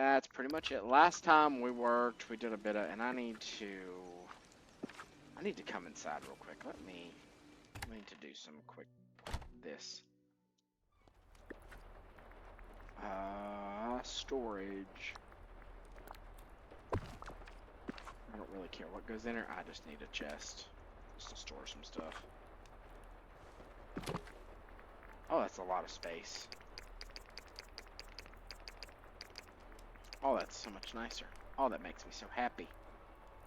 that's pretty much it. Last time we worked, we did a bit of, and I need to come inside real quick. I need to do some quick, this. Storage. I don't really care what goes in there. I just need a chest just to store some stuff. Oh, that's a lot of space. Oh, that's so much nicer. Oh, that makes me so happy.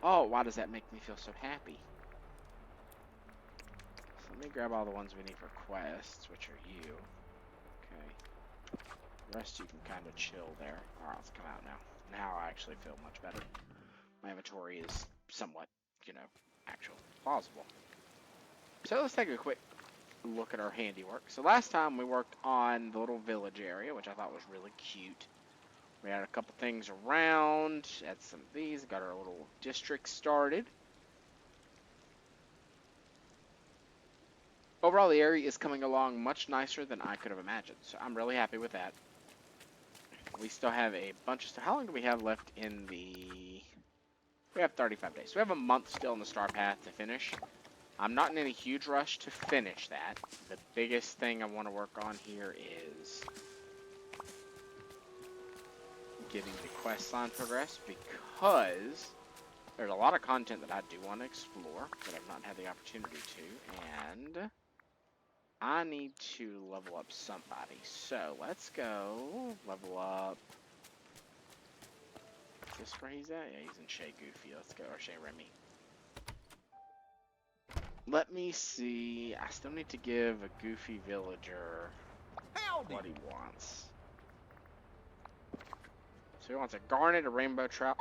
Oh, why does that make me feel so happy? So let me grab all the ones we need for quests, which are you. Okay. The rest you can kind of chill there. Alright, let's come out now. Now I actually feel much better. My inventory is somewhat, actual plausible. So let's take a quick look at our handiwork. So last time we worked on the little village area, which I thought was really cute. We had a couple things around, had some of these, got our little district started. Overall, the area is coming along much nicer than I could have imagined, so I'm really happy with that. We still have a bunch of stuff. How long do we have left in the... We have 35 days. So we have a month still in the star path to finish. I'm not in any huge rush to finish that. The biggest thing I want to work on here is getting the quest line progressed, because there's a lot of content that I do want to explore that I've not had the opportunity to, and I need to level up somebody. So let's go level up. Is this where he's at? Yeah, he's in Shea Goofy. Let's go, or Shea Remy. Let me see. I still need to give a Goofy villager what he wants. So he wants a garnet, a rainbow trout,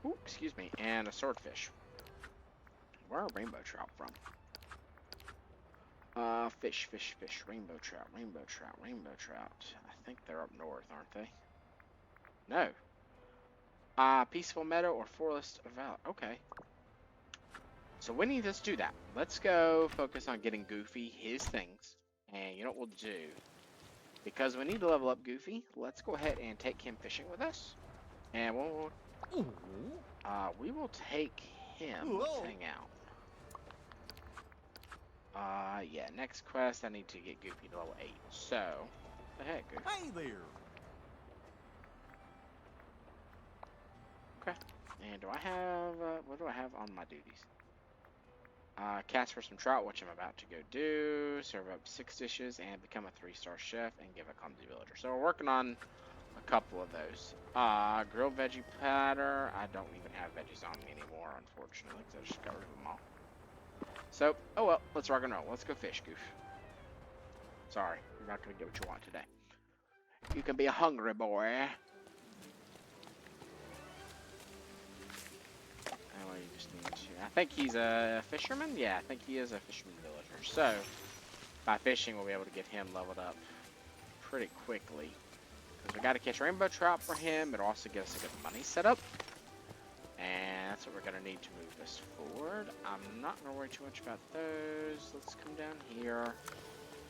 ooh, excuse me, and a swordfish. Where are rainbow trout from? Fish, rainbow trout, rainbow trout, rainbow trout. I think they're up north, aren't they? No. Peaceful meadow or forest of valor. Okay. So we need to do that. Let's go focus on getting Goofy his things. And you know what we'll do? Because we need to level up Goofy, let's go ahead and take him fishing with us. And we will take him. Let's hang out. Yeah, next quest, I need to get Goofy to level 8. So, what the heck, Goofy? Hey there! Okay. And do I have, what do I have on my duties? Cast for some trout, which I'm about to go do. Serve up 6 dishes and become a 3-star chef and give a clumsy villager. So we're working on a couple of those. Grilled veggie platter. I don't even have veggies on me anymore, unfortunately, because I just got rid of them all. So, oh well, let's rock and roll. Let's go fish, Goof. Sorry, you're not going to get what you want today. You can be a hungry boy. Oh, you just need to... I think he's a fisherman? Yeah, I think he is a fisherman villager. So, by fishing, we'll be able to get him leveled up pretty quickly. Because we got to catch rainbow trout for him. It'll also get us a good money setup. And that's what we're going to need to move this forward. I'm not going to worry too much about those. Let's come down here.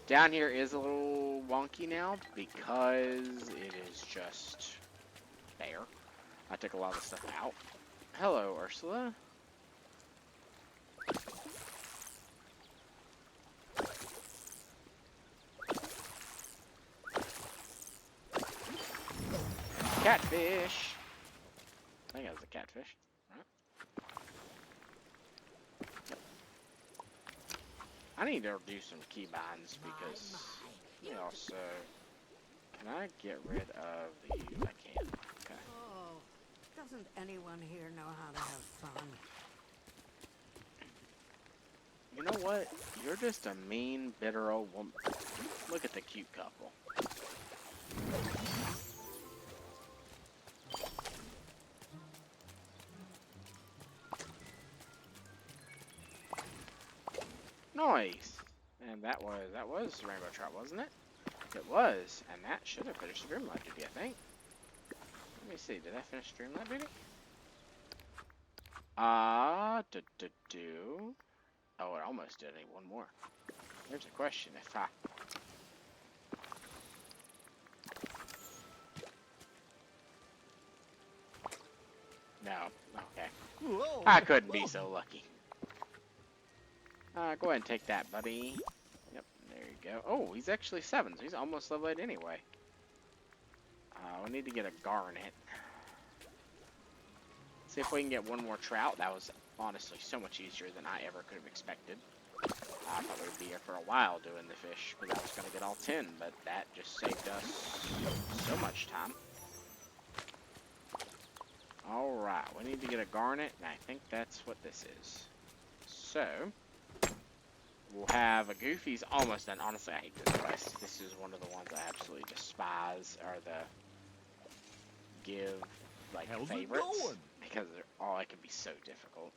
Down here is a little wonky now because it is just there. I took a lot of stuff out. Hello, Ursula. Catfish. I think that was a catfish. Right. Yep. I need to do some keybinds because they also... Can I get rid of the... I can't. Okay. Oh, doesn't anyone here know how to have fun? You know what? You're just a mean, bitter old woman. Look at the cute couple. Nice. And that was Rainbow Trout, wasn't it? It was, and that should have finished the Dreamlight duty, I think. Let me see, did I finish Dreamlight duty? Oh, it almost did. I need one more. There's a question. If I... No. Okay. Whoa. I couldn't be so lucky. Go ahead and take that, buddy. Yep, there you go. Oh, he's actually 7, so he's almost level 8 anyway. We need to get a garnet. See if we can get one more trout. That was honestly so much easier than I ever could have expected. I thought we'd be here for a while doing the fish, because I was going to get all 10, but that just saved us so much time. Alright, we need to get a garnet, and I think that's what this is. So, we'll have a Goofy's almost done. Honestly, I hate this quest. This is one of the ones I absolutely despise, are the give, like, How's it favorites. going? Because it can be so difficult.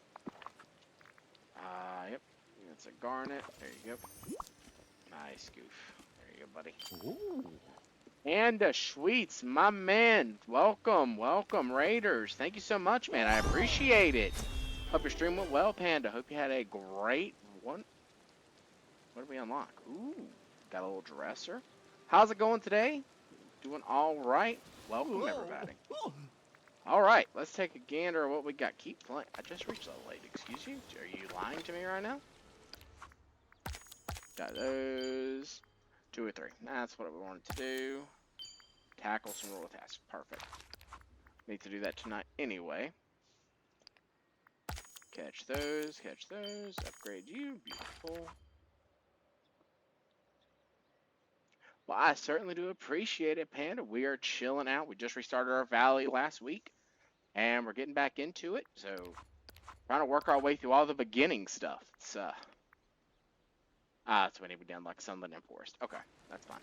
Yep. That's a garnet. There you go. Nice, Goof. There you go, buddy. Ooh. And Schweets, my man. Welcome, welcome, Raiders. Thank you so much, man. I appreciate it. Hope your stream went well, Panda. Hope you had a great one. What did we unlock? Ooh, got a little dresser. How's it going today? Doing all right. Welcome, everybody. All right, let's take a gander at what we got. Keep playing. I just reached level 8. Excuse you? Are you lying to me right now? Got those. 2 or 3. That's what we wanted to do. Tackle some rule tasks. Perfect. Need to do that tonight anyway. Catch those. Catch those. Upgrade you. Beautiful. Well, I certainly do appreciate it, Panda. We are chilling out. We just restarted our valley last week, and we're getting back into it. So, trying to work our way through all the beginning stuff. It's that's when we need to be done, like Sunland and Forest. Okay, that's fine.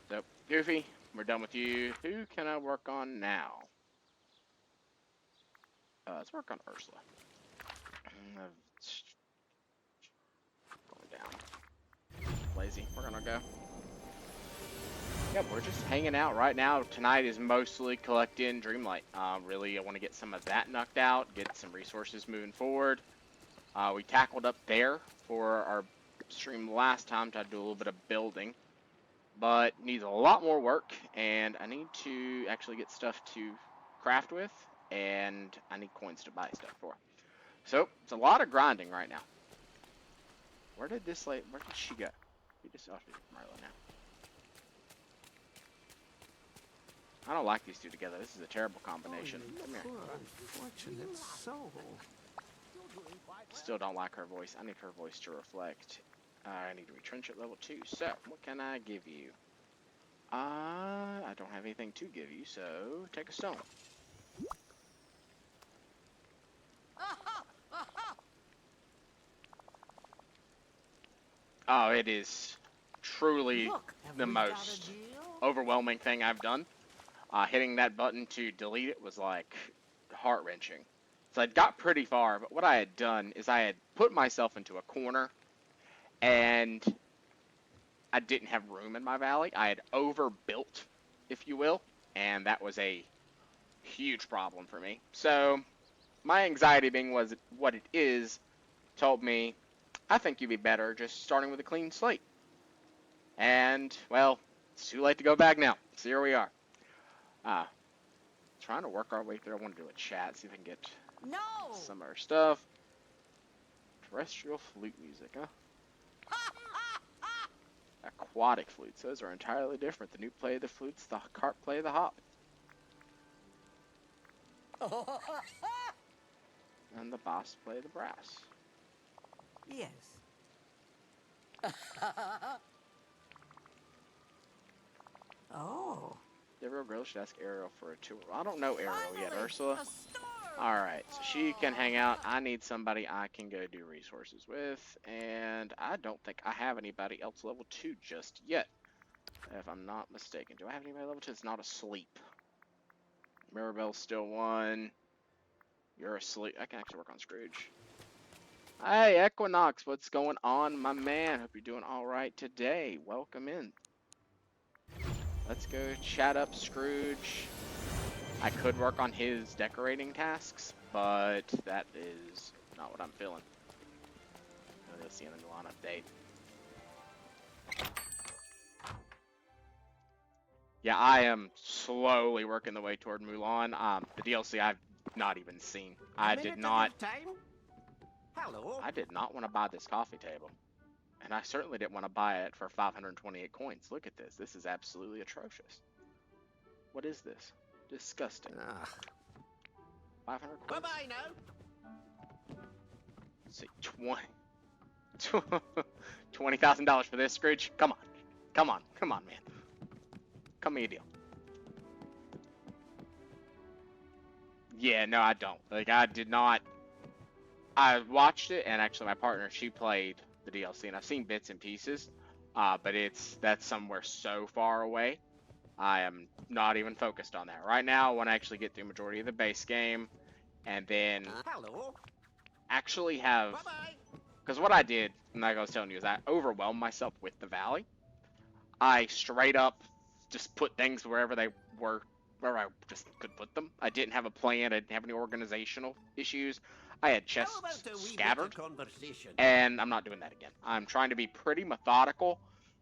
So, Goofy, we're done with you. Who can I work on now? Let's work on Ursula. Going down. Lazy. We're gonna go. Yep, we're just hanging out right now. Tonight is mostly collecting Dreamlight. Really, I want to get some of that knocked out, get some resources moving forward. We tackled up there for our stream last time, tried to do a little bit of building, but needs a lot more work, and I need to actually get stuff to craft with, and I need coins to buy stuff for. So, it's a lot of grinding right now. Where did she go? We just off Marla now. I don't like these two together. This is a terrible combination. Come here. Poor unfortunate soul. Still don't like her voice. I need her voice to reflect. I need to retrench at level 2. So, what can I give you? I don't have anything to give you, so take a stone. Oh, it is truly the most overwhelming thing I've done. Hitting that button to delete it was like heart-wrenching. So I'd got pretty far, but what I had done is I had put myself into a corner, and I didn't have room in my valley. I had overbuilt, if you will, and that was a huge problem for me. So my anxiety, being what it is, told me, I think you'd be better just starting with a clean slate. And, well, it's too late to go back now. So here we are. Trying to work our way through. I want to do a chat, see if I can get some of our stuff. Terrestrial flute music, huh? Aquatic flutes. Those are entirely different. The new play the flutes, the carp play the hop. And the boss play the brass. Yes. Oh. The real girl should ask Ariel for a tour. I don't know Ariel yet, Ursula. Alright, so she can hang out. I need somebody I can go do resources with. And I don't think I have anybody else level 2 just yet. If I'm not mistaken. Do I have anybody level 2 that's not asleep? Mirabelle's still 1. You're asleep. I can actually work on Scrooge. Hey, Equinox, what's going on, my man? Hope you're doing alright today. Welcome in. Let's go chat up Scrooge. I could work on his decorating tasks, but that is not what I'm feeling. Let's see in the Milan update. Yeah, I am slowly working the way toward Mulan. The DLC, I've not even seen. A I minute did of not. your time? Hello. I did not want to buy this coffee table. And I certainly didn't want to buy it for 528 coins. Look at this. This is absolutely atrocious. What is this? Disgusting. Ah. 500 coins? Bye-bye now. Let's see, $20,000 for this, Scrooge? Come on. Come on. Come on, man. Cut me a deal. Yeah, no, I don't. Like, I did not. I watched it, and actually my partner, she played the DLC, and I've seen bits and pieces, but that's somewhere so far away. I am not even focused on that. Right now, I want to actually get through majority of the base game, and then Hello. actually have... Bye-bye. Because what I did, like I was telling you, is I overwhelmed myself with the valley. I straight up just put things wherever they were, where I just could put them. I didn't have a plan. I didn't have any organizational issues. I had chests How about a wee bit scattered, of conversation? and I'm not doing that again. I'm trying to be pretty methodical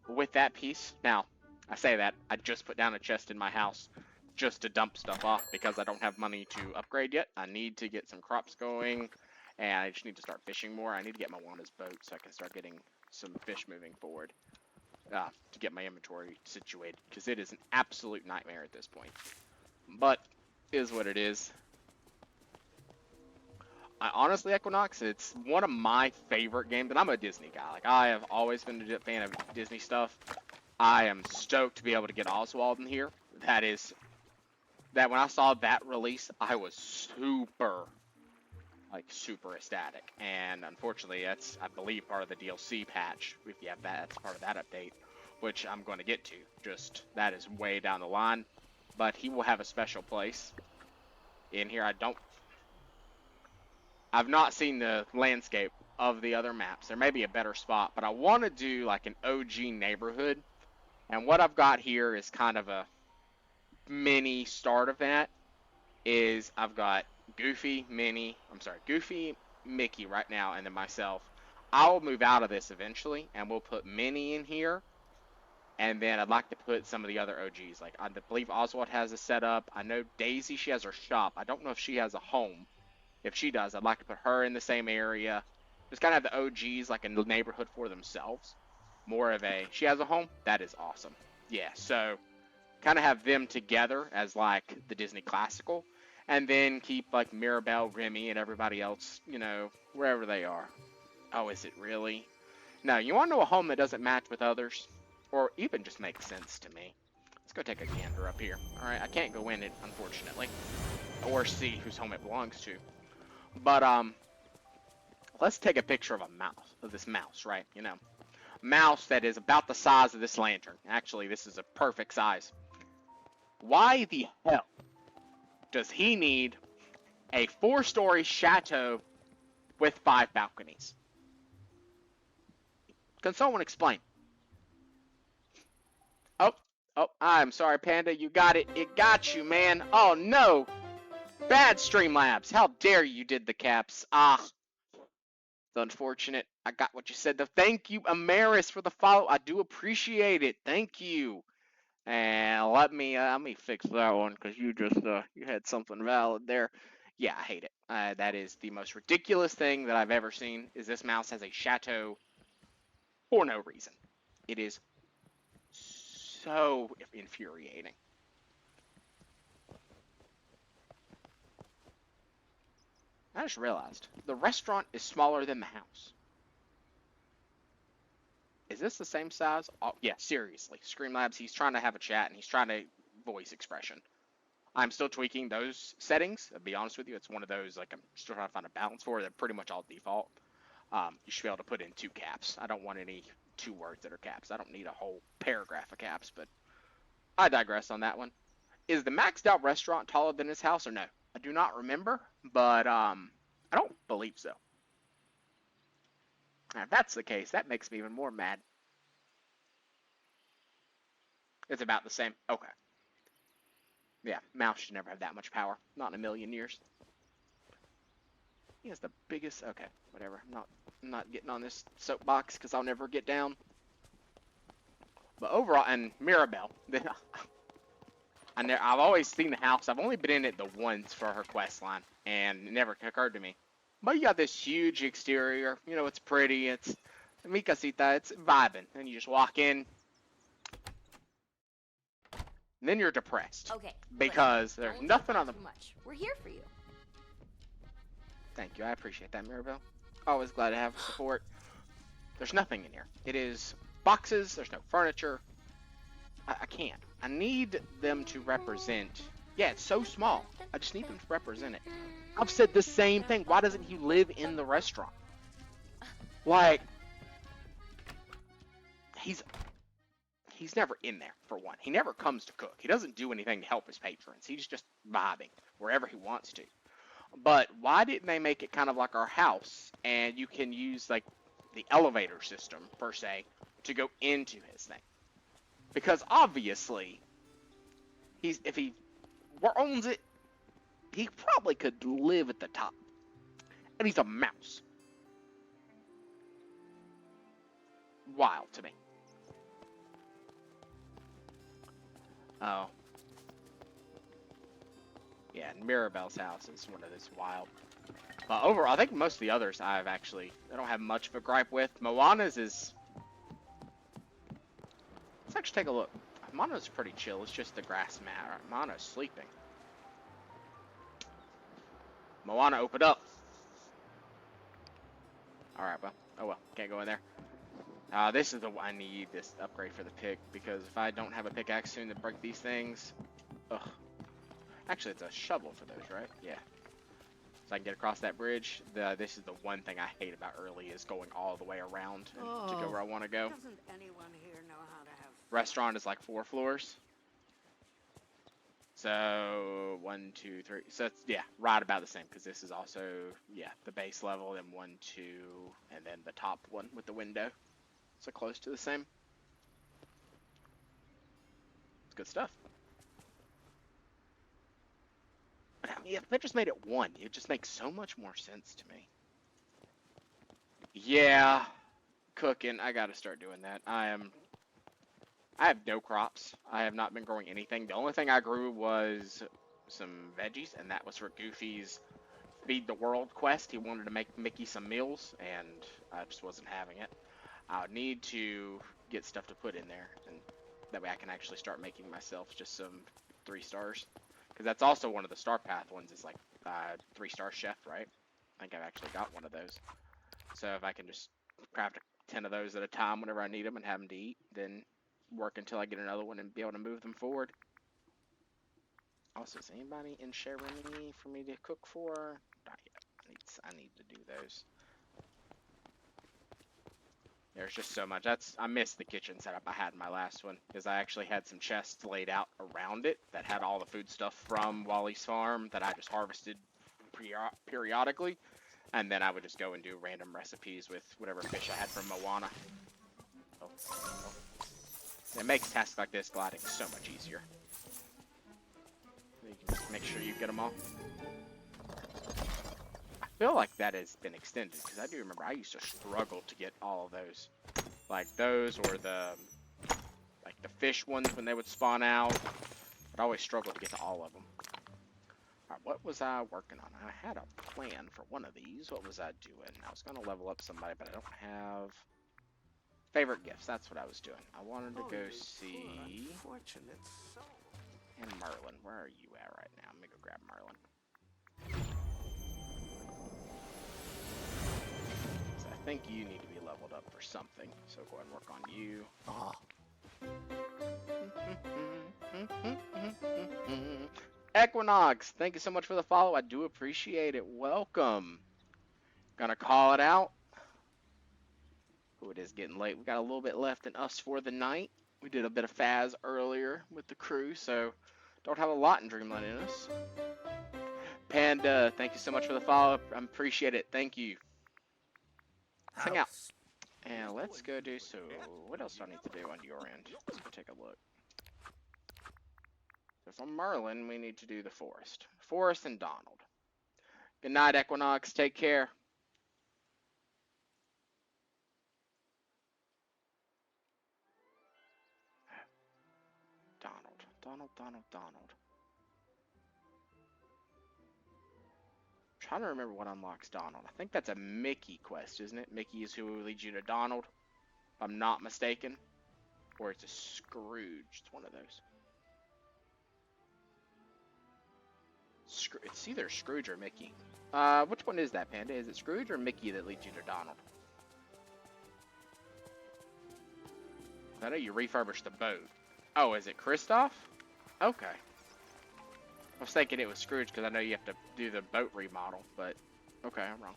with that piece. Now, I say that, I just put down a chest in my house just to dump stuff off because I don't have money to upgrade yet. I need to get some crops going, and I just need to start fishing more. I need to get my Wanda's boat so I can start getting some fish moving forward to get my inventory situated, because it is an absolute nightmare at this point. But, is what it is. I honestly, Equinox, it's one of my favorite games, and I'm a Disney guy. Like, I have always been a fan of Disney stuff. I am stoked to be able to get Oswald in here. That when I saw that release, I was super ecstatic. And unfortunately, that's, I believe, part of the DLC patch. If you have that, that's part of that update, which I'm going to get to. Just, that is way down the line. But he will have a special place in here. I've not seen the landscape of the other maps. There may be a better spot, but I want to do like an OG neighborhood. And what I've got here is kind of a mini start of that. Is I've got Goofy, Mickey right now, and then myself. I'll move out of this eventually, and we'll put Minnie in here. And then I'd like to put some of the other OGs. Like, I believe Oswald has a setup. I know Daisy, she has her shop. I don't know if she has a home. If she does, I'd like to put her in the same area. Just kind of have the OGs, like, a neighborhood for themselves. More of a, she has a home? That is awesome. Yeah, so kind of have them together as, like, the Disney Classical. And then keep, like, Mirabelle, Remy, and everybody else, you know, wherever they are. Oh, is it really? No, you want to know a home that doesn't match with others? Or even just makes sense to me? Let's go take a gander up here. Alright, I can't go in it, unfortunately. Or see whose home it belongs to. But, let's take a picture of a mouse, of this mouse, right? You know, mouse that is about the size of this lantern. Actually, this is a perfect size. Why the hell does he need a 4-story chateau with 5 balconies? Can someone explain? Oh, I'm sorry, Panda. You got it. It got you, man. Oh, no. Bad Streamlabs. How dare you did the caps. Ah. It's unfortunate. I got what you said, though. Thank you, Amaris, for the follow. I do appreciate it. Thank you. And let me fix that one, because you just, you had something valid there. Yeah, I hate it. That is the most ridiculous thing that I've ever seen, is this mouse has a chateau for no reason. It is so infuriating. I just realized, the restaurant is smaller than the house. Is this the same size? Oh, yeah, seriously. Streamlabs, he's trying to have a chat, and he's trying to voice expression. I'm still tweaking those settings. I'll be honest with you, it's one of those, like, I'm still trying to find a balance for. They're pretty much all default. You should be able to put in 2 caps. I don't want any 2 words that are caps. I don't need a whole paragraph of caps, but I digress on that one. Is the maxed out restaurant taller than his house or no? I do not remember, but I don't believe so. Now, if that's the case, that makes me even more mad. It's about the same. Okay. Yeah, mouse should never have that much power. Not in a million years. He has the biggest... Okay, whatever. I'm not getting on this soapbox because I'll never get down. But overall, and Mirabelle. I've always seen the house. I've only been in it the once for her quest line, and it never occurred to me. But you got this huge exterior. You know, it's pretty. It's mi casita. It's vibing. And you just walk in, and then you're depressed Okay. because listen, there's don't nothing take on the. too much. We're here for you. Thank you. I appreciate that, Mirabelle. Always glad to have support. There's nothing in here. It is boxes. There's no furniture. I can't. I need them to represent. Yeah, it's so small. I just need them to represent it. I've said the same thing. Why doesn't he live in the restaurant? Like, he's never in there, for one. He never comes to cook. He doesn't do anything to help his patrons. He's just vibing wherever he wants to. But why didn't they make it kind of like our house, and you can use, like, the elevator system, per se, to go into his thing? Because obviously, if he owns it, he probably could live at the top. And he's a mouse. Wild to me. Oh. Yeah, Mirabelle's house is one of those wild. But overall, I think most of the others I don't have much of a gripe with. Moana's is... Let's actually take a look. Moana's pretty chill. It's just the grass mat. All right, Moana's sleeping. Moana, open up. Alright, well. Oh well. Can't go in there. This is the one I need this upgrade for the pick, because if I don't have a pickaxe soon to break these things... Ugh. Actually, it's a shovel for those, right? Yeah. So I can get across that bridge. This is the one thing I hate about early, is going all the way around and to go where I want to go. Doesn't anyone here know how to have Restaurant is like 4 floors. So 1, 2, 3. So it's, yeah, right about the same, because this is also, yeah, the base level, then 1, 2, and then the top one with the window. So close to the same. It's good stuff. But I mean, if they just made it 1, it just makes so much more sense to me. Yeah, cooking. I gotta start doing that. I have no crops. I have not been growing anything. The only thing I grew was some veggies, and that was for Goofy's Feed the World quest. He wanted to make Mickey some meals, and I just wasn't having it. I need to get stuff to put in there, and that way I can actually start making myself just some 3 stars. Because that's also one of the Star Path ones, is like 3-star chef, right? I think I've actually got one of those. So if I can just craft 10 of those at a time whenever I need them and have them to eat, then work until I get another one and be able to move them forward. Also, is anybody in Cherami for me to cook for? Not yet. I need to do those. There's just so much. I missed the kitchen setup I had in my last one, because I actually had some chests laid out around it that had all the food stuff from Wally's farm that I just harvested periodically, and then I would just go and do random recipes with whatever fish I had from Moana. Oh. It makes tasks like this gliding so much easier. You can just make sure you get them all. I feel like that has been extended, because I do remember I used to struggle to get all of those. Like those, or the fish ones when they would spawn out. I'd always struggle to get to all of them. Alright, what was I working on? I had a plan for one of these. What was I doing? I was going to level up somebody, but I don't have... Favorite gifts, that's what I was doing. I wanted to go see... Unfortunate soul. And Merlin, where are you at right now? Let me go grab Merlin. So I think you need to be leveled up for something. So go ahead and work on you. Equinox, thank you so much for the follow. I do appreciate it. Welcome. Gonna call it out. Oh, it is getting late. We got a little bit left in us for the night. We did a bit of Faz earlier with the crew, so don't have a lot in Dreamlight in us. Panda, thank you so much for the follow. I appreciate it. Thank you. Let's hang out. And let's go do so. What else do I need to do on your end? Let's go take a look. So from Merlin, we need to do the forest. Forest and Donald. Good night, Equinox. Take care. Donald. trying to remember what unlocks Donald. I think that's a Mickey quest, isn't it? Mickey is who leads you to Donald, if I'm not mistaken. Or it's a Scrooge. It's one of those. It's either Scrooge or Mickey. Which one is that, Panda? Is it Scrooge or Mickey that leads you to Donald? I know you refurbished the boat. Oh, is it Kristoff? Okay. I was thinking it was Scrooge because I know you have to do the boat remodel, but okay, I'm wrong.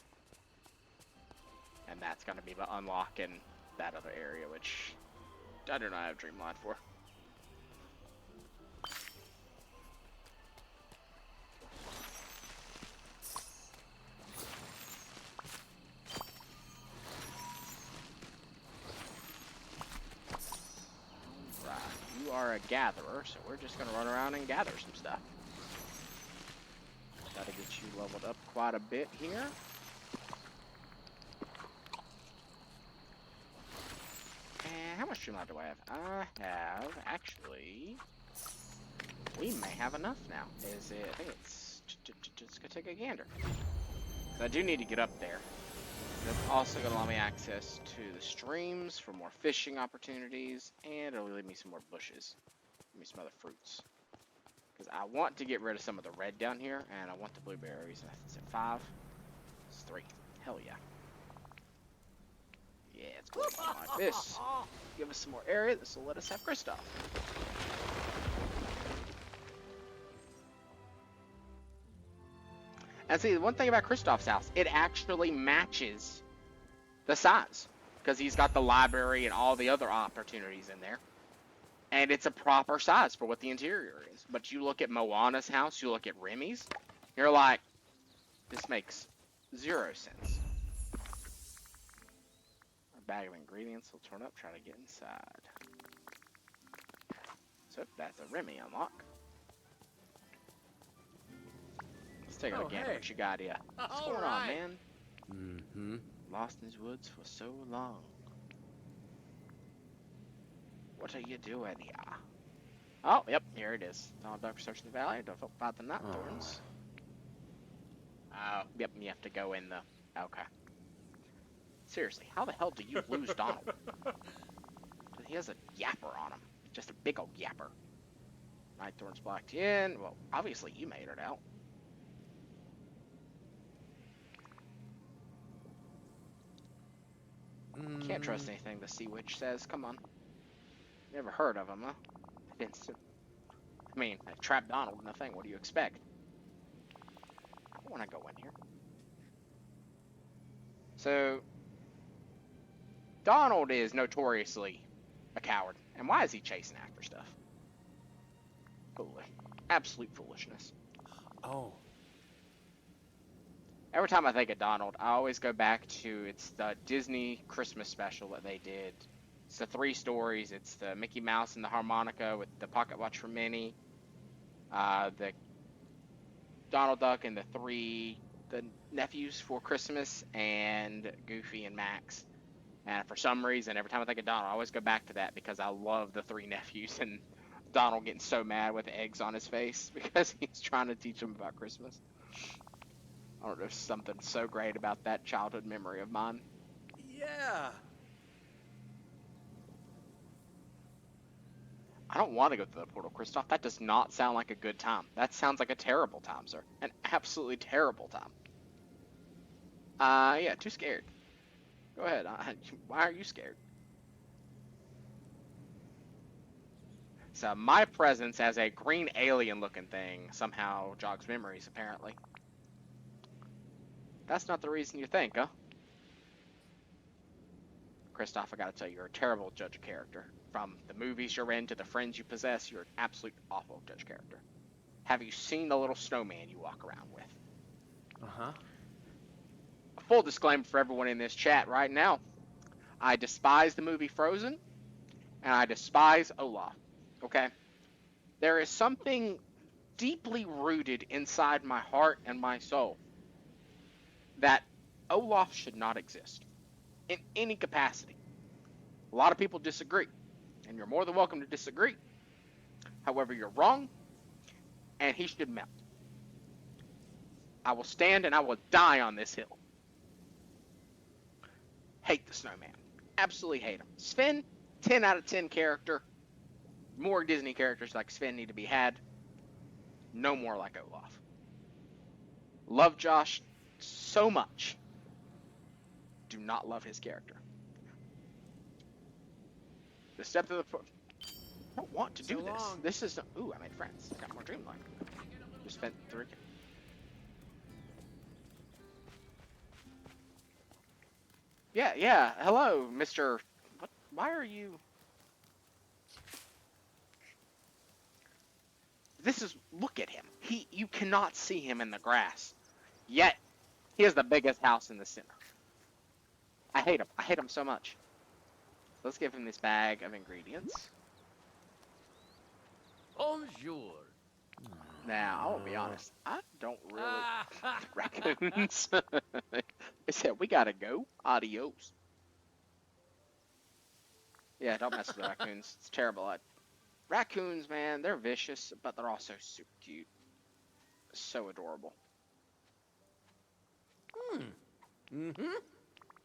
And that's going to be the unlock in that other area, which I do not have Dreamlight for. Right, you are a gatherer, so we're just going to run around and gather some stuff. Gotta get you leveled up quite a bit here. And how much Dreamlight do I have? I have, actually, we may have enough now. Is it, I think it's, just gonna take a gander. I do need to get up there. That's also gonna allow me access to the streams for more fishing opportunities, and it'll leave me some more bushes. Give me some other fruits. Because I want to get rid of some of the red down here, and I want the blueberries. Is it 5? It's 3. Hell yeah. Yeah, it's going on like this. Give us some more area. This will let us have Kristoff. And see, the one thing about Kristoff's house, it actually matches the size. Because he's got the library and all the other opportunities in there. And it's a proper size for what the interior is. But you look at Moana's house, you look at Remy's, you're like, this makes 0 sense. Our bag of ingredients will turn up, try to get inside. So that's a Remy unlock. Let's take a look at what you got here. What's going on, man? Mm-hmm. Lost in these woods for so long. What are you doing here? Oh, yep, here it is. Donald Duck search the valley. Don't fight the knot thorns. Oh, yep, you have to go in the... Okay. Seriously, how the hell do you lose Donald? He has a yapper on him. Just a big old yapper. Night thorns blocked you in. Well, obviously you made it out. Can't trust anything the Sea Witch says. Come on. Never heard of him, huh? I mean, I trapped Donald in the thing. What do you expect? I don't want to go in here. So, Donald is notoriously a coward. And why is he chasing after stuff? Foolish. Absolute foolishness. Oh. Every time I think of Donald, I always go back to, it's the Disney Christmas special that they did. It's the 3 stories. It's the Mickey Mouse and the harmonica with the pocket watch for Minnie. The Donald Duck and the nephews for Christmas, and Goofy and Max. And for some reason, every time I think of Donald, I always go back to that because I love the 3 nephews and Donald getting so mad with eggs on his face because he's trying to teach them about Christmas. I don't know, there's something so great about that childhood memory of mine. Yeah. I don't want to go through the portal, Kristoff. That does not sound like a good time. That sounds like a terrible time, sir. An absolutely terrible time. Yeah, too scared. Go ahead. Why are you scared? So my presence as a green alien-looking thing somehow jogs memories, apparently. That's not the reason you think, huh? Kristoff, I gotta tell you, you're a terrible judge of character. From the movies you're in to the friends you possess, you're an absolute awful judge of character. Have you seen the little snowman you walk around with? Uh-huh. A full disclaimer for everyone in this chat right now. I despise the movie Frozen, and I despise Olaf. Okay? There is something deeply rooted inside my heart and my soul that Olaf should not exist in any capacity. A lot of people disagree, and you're more than welcome to disagree. However, you're wrong, and he should melt. I will stand and I will die on this hill. Hate the snowman. Absolutely hate him. Sven, 10 out of 10 character. More Disney characters like Sven need to be had. No more like Olaf. Love Josh so much. Do not love his character. The step to the... I don't want to do this. long. This is... Ooh, I made friends. Got more Dreamlight. Just spent 3... Yeah. Hello, Mr... What? Why are you... This is... Look at him. You cannot see him in the grass. Yet, he has the biggest house in the center. I hate him. I hate him so much. Let's give him this bag of ingredients. Bonjour. Now, I will be honest. I don't really like raccoons. They said, we gotta go. Adios. Yeah, don't mess with the raccoons. It's terrible. Raccoons, man, they're vicious, but they're also super cute. So adorable.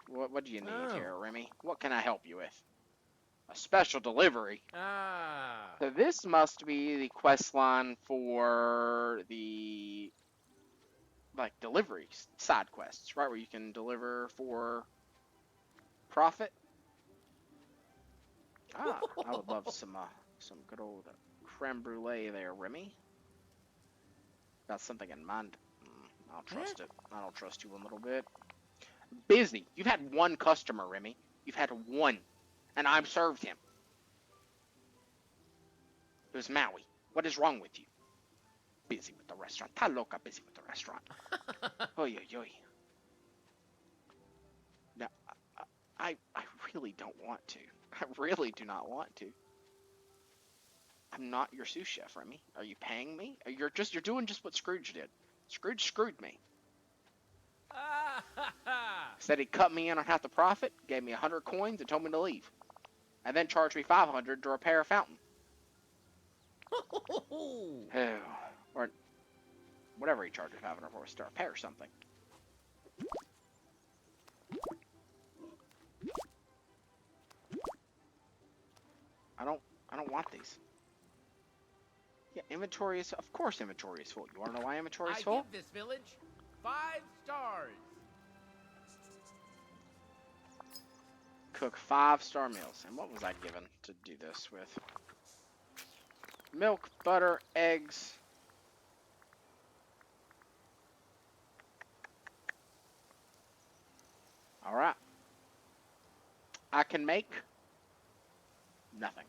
What do you need here, Remy? What can I help you with? A special delivery. So this must be the quest line for the delivery side quests, right? Where you can deliver for profit. I would love some good old creme brulee there, Remy. Got something in mind. I don't trust it. I don't trust you one little bit. Busy. You've had one customer, Remy. You've had one. And I've served him. It was Maui. What is wrong with you? Busy with the restaurant. Ta loca, busy with the restaurant. Oy, oy, oy. No, I really don't want to. I really do not want to. I'm not your sous chef, Remy. Are you paying me? You're doing just what Scrooge did. Scrooge screwed me. Said he'd cut me in on half the profit, gave me 100 coins, and told me to leave. And then charged me 500 to repair a fountain. Or whatever he charged me 500 for was to repair something. I don't want these. Yeah, inventory is, of course inventory is full. You wanna know why inventory is full? I give this village 5 stars. Cook 5-star meals. And what was I given to do this with? Milk, butter, eggs. Alright. I can make nothing.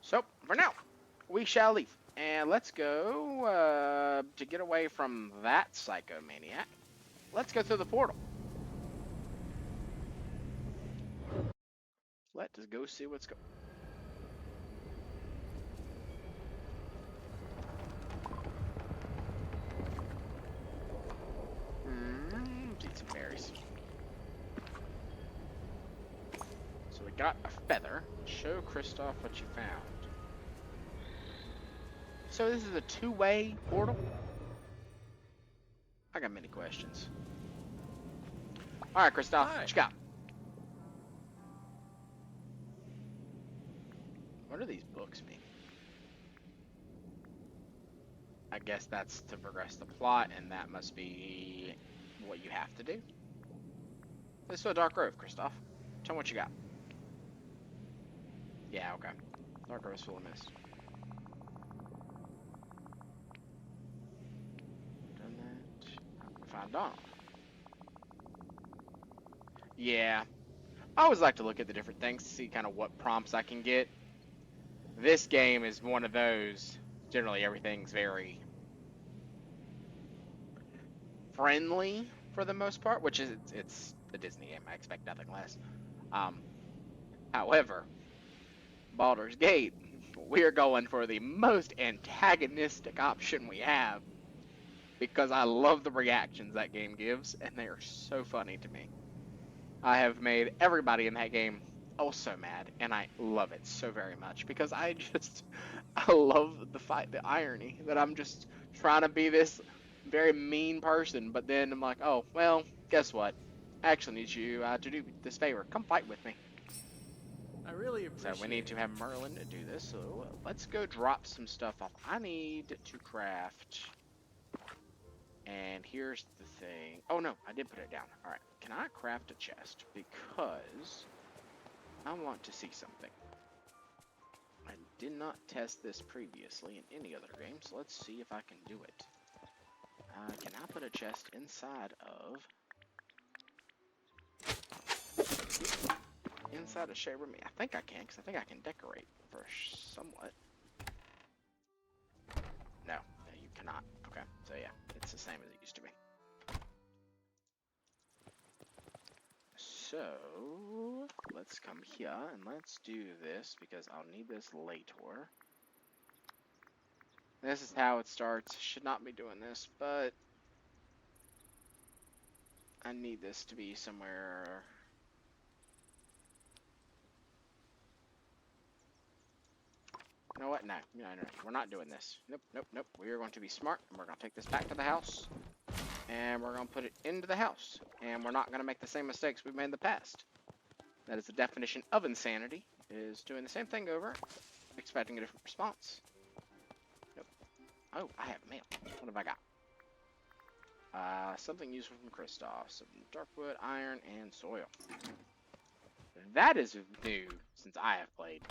So, for now, we shall leave. And let's go, to get away from that psychomaniac, let's go through the portal. Let us go see what's going on. Eat some berries. So we got a feather. Show Kristoff what you found. So this is a two-way portal? I got many questions. Alright, Kristoff, what you got? What do these books mean? I guess that's to progress the plot, and that must be what you have to do. This is a Dark Grove, Kristoff. Tell me what you got. Yeah, okay. Dark Grove's full of mist. Done that. Find Donald. Yeah. I always like to look at the different things to see kind of what prompts I can get. This game is one of those. Generally, everything's very friendly for the most part, which is it's a Disney game. I expect nothing less. However, Baldur's Gate, we are going for the most antagonistic option we have because I love the reactions that game gives, and they are so funny to me. I have made everybody in that game also mad, and I love it so very much because I love the irony that I'm just trying to be this very mean person, but then I'm like, oh, well, guess what? I actually need you to do this favor. Come fight with me. I really So we need appreciate to it. have Merlin do this. So let's go drop some stuff off. I need to craft. And here's the thing. Oh no, I did put it down. All right, can I craft a chest? Because I want to see something. I did not test this previously in any other game, so let's see if I can do it. Can I put a chest inside a shade room? I think I can, because I think I can decorate for somewhat. No, you cannot. Okay, so yeah, it's the same as it used to be. So let's come here and let's do this because I'll need this later. This is how it starts. Should not be doing this, but I need this to be somewhere. You know what? No, we're not doing this. Nope. We are going to be smart, and we're going to take this back to the house, and we're going to put it into the house, and we're not going to make the same mistakes we've made in the past. That is the definition of insanity, is doing the same thing over, expecting a different response. Nope. Oh, I have mail. What have I got? Something useful from Kristoff. Some darkwood, iron, and soil. That is new since I have played.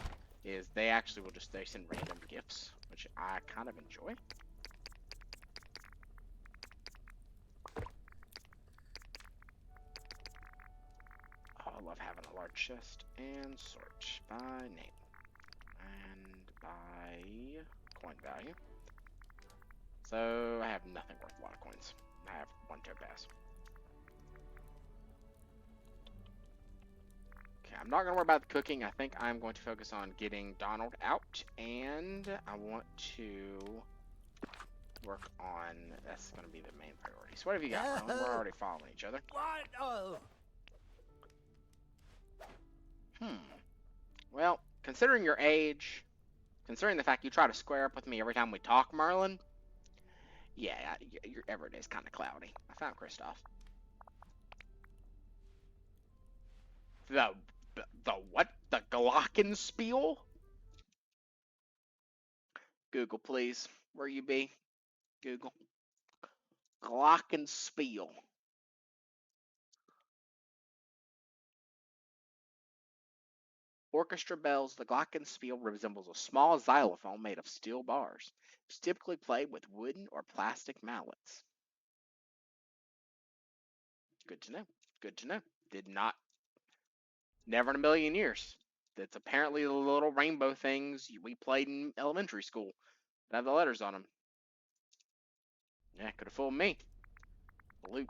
Is they actually will they send random gifts, which I kind of enjoy. Oh, I love having a large chest. And sort by name. And by coin value. So I have nothing worth a lot of coins. I have 1 topaz. Okay, I'm not going to worry about the cooking. I think I'm going to focus on getting Donald out. And I want to work on... That's going to be the main priority. So what have you got, Merlin? We're already following each other. What? Oh. Well, considering your age, considering the fact you try to square up with me every time we talk, Merlin, yeah, your every day's kind of cloudy. I found Kristoff. The what? The Glockenspiel? Google, please. Where you be? Google. Glockenspiel. Orchestra bells, the glockenspiel resembles a small xylophone made of steel bars. It's typically played with wooden or plastic mallets. Good to know. Good to know. Did not, never in a million years. That's apparently the little rainbow things we played in elementary school that have the letters on them. Yeah, could have fooled me. Blue.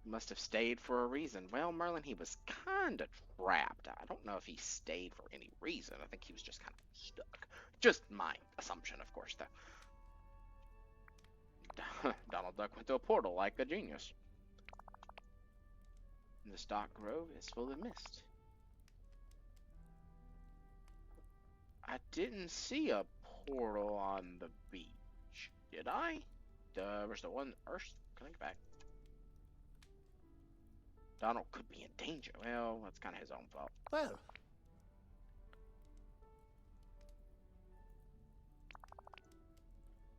Must have stayed for a reason. Well, Merlin, he was kind of trapped. I don't know if he stayed for any reason. I think he was just kind of stuck. Just my assumption, of course, though. Donald Duck went to a portal like a genius. And the stock grove is full of mist. I didn't see a portal on the beach, did I? Where's the one? Earth? Can I get back? Donald could be in danger. Well, that's kind of his own fault. Well.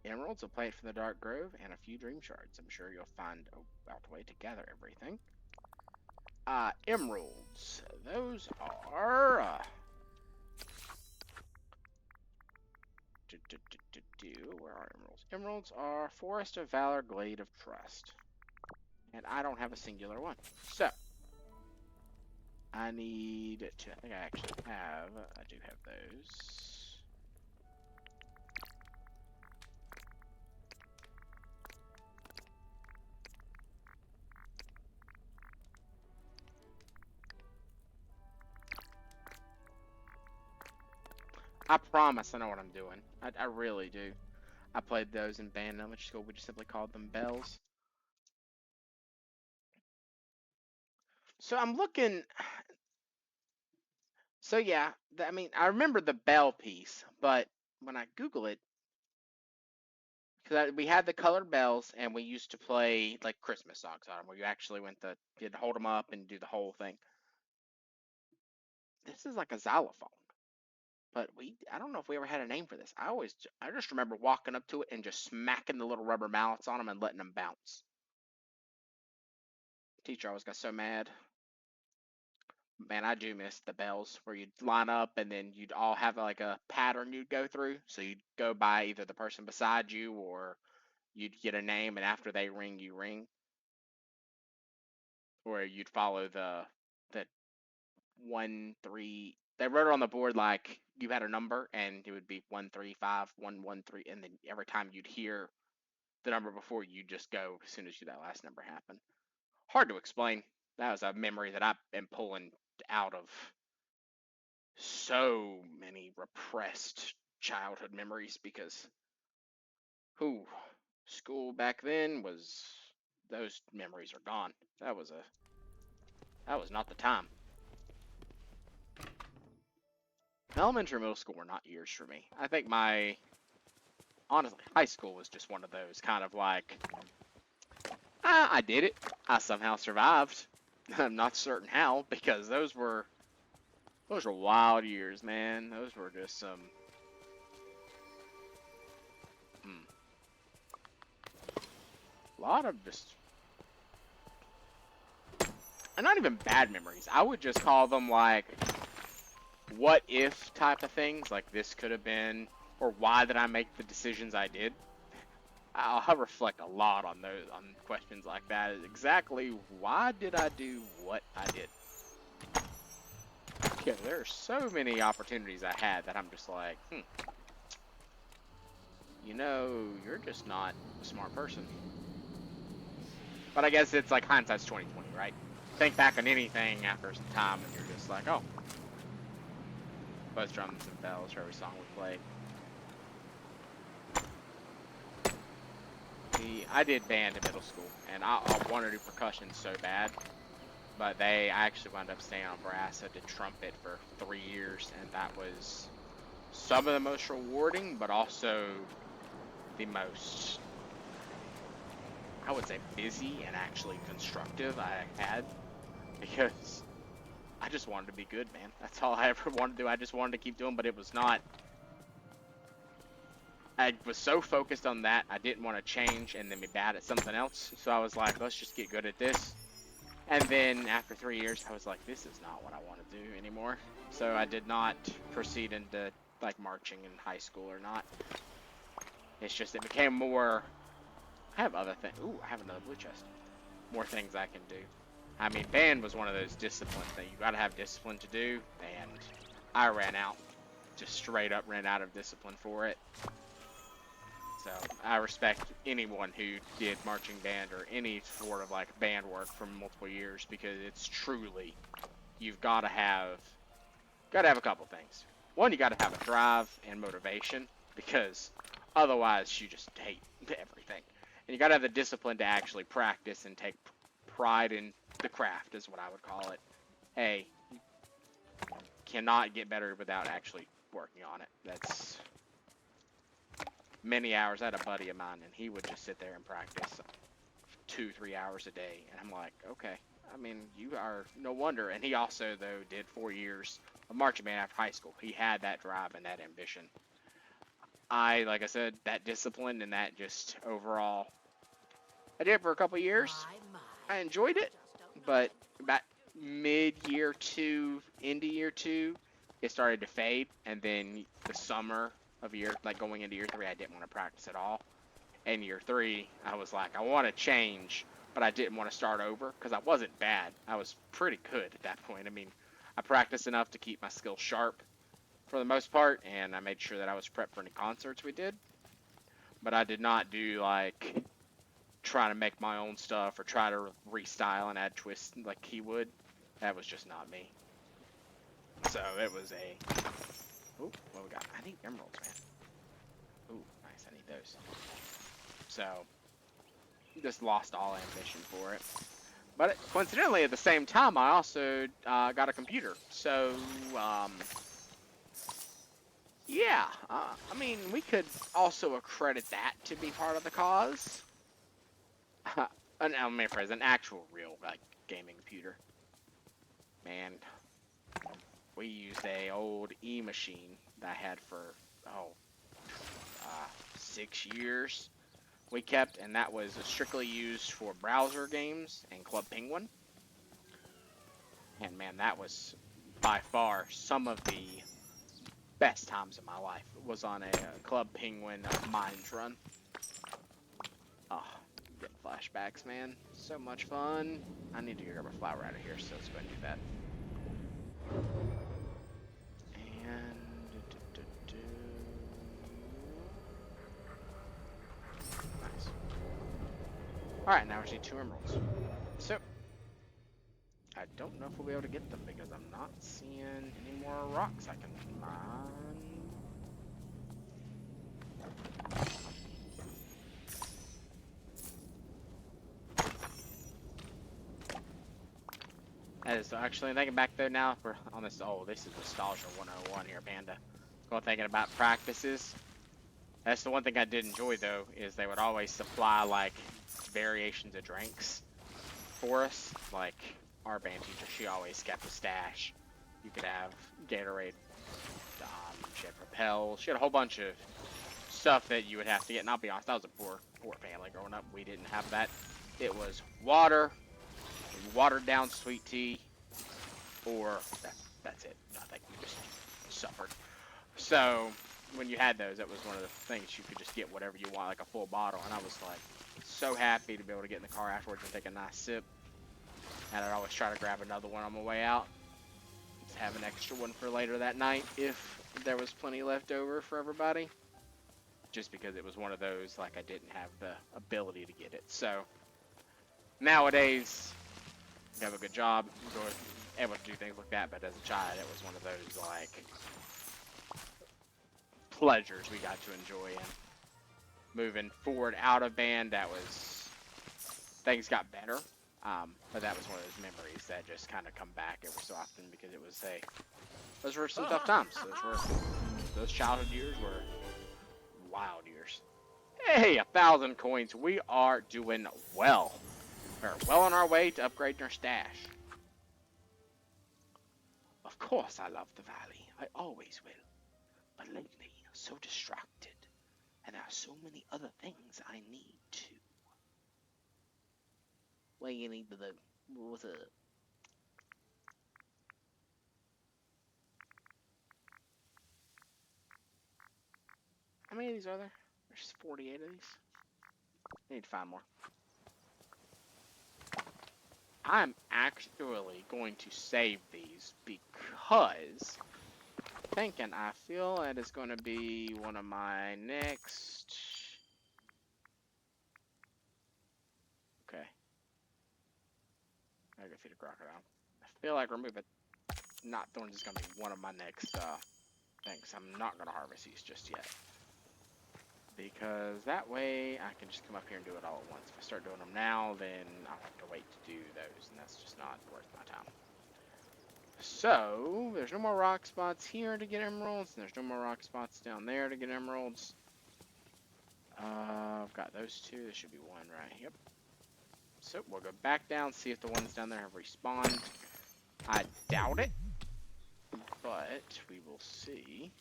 Emeralds, a plant from the Dark Grove, and a few dream shards. I'm sure you'll find out a way to gather everything. Emeralds. Those are... Where are emeralds? Emeralds are Forest of Valor, Glade of Trust. And I don't have a singular one. So, I need to... I think I actually have... I do have those. I promise I know what I'm doing. I really do. I played those in band in elementary school. We just simply called them bells. So I'm looking. So yeah, I mean, I remember the bell piece, but when I Google it, because we had the colored bells, and we used to play like Christmas songs on them, where you actually you'd hold them up and do the whole thing. This is like a xylophone, but I don't know if we ever had a name for this. I just remember walking up to it and just smacking the little rubber mallets on them and letting them bounce. Teacher always got so mad. Man, I do miss the bells where you'd line up and then you'd all have like a pattern you'd go through. So you'd go by either the person beside you or you'd get a name, and after they ring, you ring. Or you'd follow the 1 3. They wrote it on the board like you had a number, and it would be 1 3 5 1 1 3, and then every time you'd hear the number before, you just go as soon as that last number happened. Hard to explain. That was a memory that I am pulling out of so many repressed childhood memories because who school back then was those memories are gone. That was not the time. Elementary and middle school were not years for me. I think honestly, high school was just one of those kind of like, I did it. I somehow survived. I'm not certain how, because those were wild years, man. Those were just some, a lot of just, and not even bad memories. I would just call them like, what if type of things, like this could have been, or why did I make the decisions I did? I'll reflect a lot on questions like that. Exactly why did I do what I did? Yeah, there are so many opportunities I had that I'm just like, you're just not a smart person. But I guess it's like hindsight's 20/20, right? Think back on anything after some time, and you're just like, oh, both drums and bells for every song we played. I did band in middle school, and I wanted to do percussion so bad, but I actually wound up staying on brass. I did trumpet for 3 years, and that was some of the most rewarding, but also the most, I would say, busy and actually constructive I had, because I just wanted to be good, man. That's all I ever wanted to do. I just wanted to keep doing, but it was not. I was so focused on that, I didn't want to change and then be bad at something else. So I was like, let's just get good at this. And then after 3 years, I was like, this is not what I want to do anymore. So I did not proceed into like marching in high school or not. It's just, it became more, I have other things. Ooh, I have another blue chest. More things I can do. I mean, band was one of those disciplines that you got to have discipline to do. And I ran out, just straight up ran out of discipline for it. So I respect anyone who did marching band or any sort of like band work for multiple years, because it's truly, you've got to have a couple things. One, you got to have a drive and motivation, because otherwise you just hate everything. And you got to have the discipline to actually practice and take pride in the craft, is what I would call it. Hey, you cannot get better without actually working on it. That's many hours. I had a buddy of mine, and he would just sit there and practice 2-3 hours a day, and I'm like, okay, I mean, you are no wonder. And he also, though, did 4 years of marching band after high school. He had that drive and that ambition. Like I said, that discipline and that just overall, I did it for a couple years. I enjoyed it, but about mid-year 2 into year 2, it started to fade, and then the summer of year, like going into year 3, I didn't want to practice at all. And year 3, I was like, I want to change, but I didn't want to start over, because I wasn't bad. I was pretty good at that point. I mean, I practiced enough to keep my skills sharp for the most part, and I made sure that I was prepped for any concerts we did. But I did not do like trying to make my own stuff or try to restyle and add twists like he would. That was just not me. So it was oh, what we got? I need emeralds, man. Ooh, nice, I need those. So, just lost all ambition for it. But coincidentally, at the same time, I also got a computer. So, yeah. I mean, we could also accredit that to be part of the cause. I mean, an actual real like gaming computer. Man, we used a old e-machine that I had for 6 years. We kept, and that was strictly used for browser games and Club Penguin. And man, that was by far some of the best times of my life. It was on a Club Penguin mines run. Oh, get flashbacks, man. So much fun. I need to grab a flower out of here, so let's go and do that. And nice. All right, now we just need 2 emeralds. So I don't know if we'll be able to get them because I'm not seeing any more rocks I can mine. That is actually thinking back there now. We're on this. Oh, this is nostalgia 101 here, Panda. Going thinking about practices. That's the one thing I did enjoy though, is they would always supply like variations of drinks for us. Like our band teacher, she always kept a stash. You could have Gatorade. She had Propel. She had a whole bunch of stuff that you would have to get. And I'll be honest, I was a poor family growing up. We didn't have that. It was water, watered down sweet tea, or that's it. Nothing. We just suffered. So when you had those, that was one of the things you could just get whatever you want, like a full bottle. And I was like so happy to be able to get in the car afterwards and take a nice sip. And I'd always try to grab another one on my way out. Just have an extra one for later that night if there was plenty left over for everybody. Just because it was one of those, like I didn't have the ability to get it. So nowadays, you have a good job, you're able to do things like that. But as a child, it was one of those like pleasures we got to enjoy. And moving forward out of band, that was, things got better. But that was one of those memories that just kind of come back every so often because it was those were some tough times. Those childhood years were wild years. Hey, 1,000 coins. We are doing well. We're well on our way to upgrading our stash. Of course I love the valley. I always will. But lately, I'm so distracted. And there are so many other things I need to. What do you need to do? What's up? How many of these are there? There's 48 of these. I need to find more. I'm actually going to save these because I feel that is going to be one of my next. Okay. I gotta feed a crocodile. I feel like removing not thorns is going to be one of my next things. I'm not going to harvest these just yet. Because that way I can just come up here and do it all at once. If I start doing them now, then I'll have to wait to do those, and that's just not worth my time. So, there's no more rock spots here to get emeralds, and there's no more rock spots down there to get emeralds. I've got those two. There should be one right here. Yep. So, we'll go back down, see if the ones down there have respawned. I doubt it, but we will see.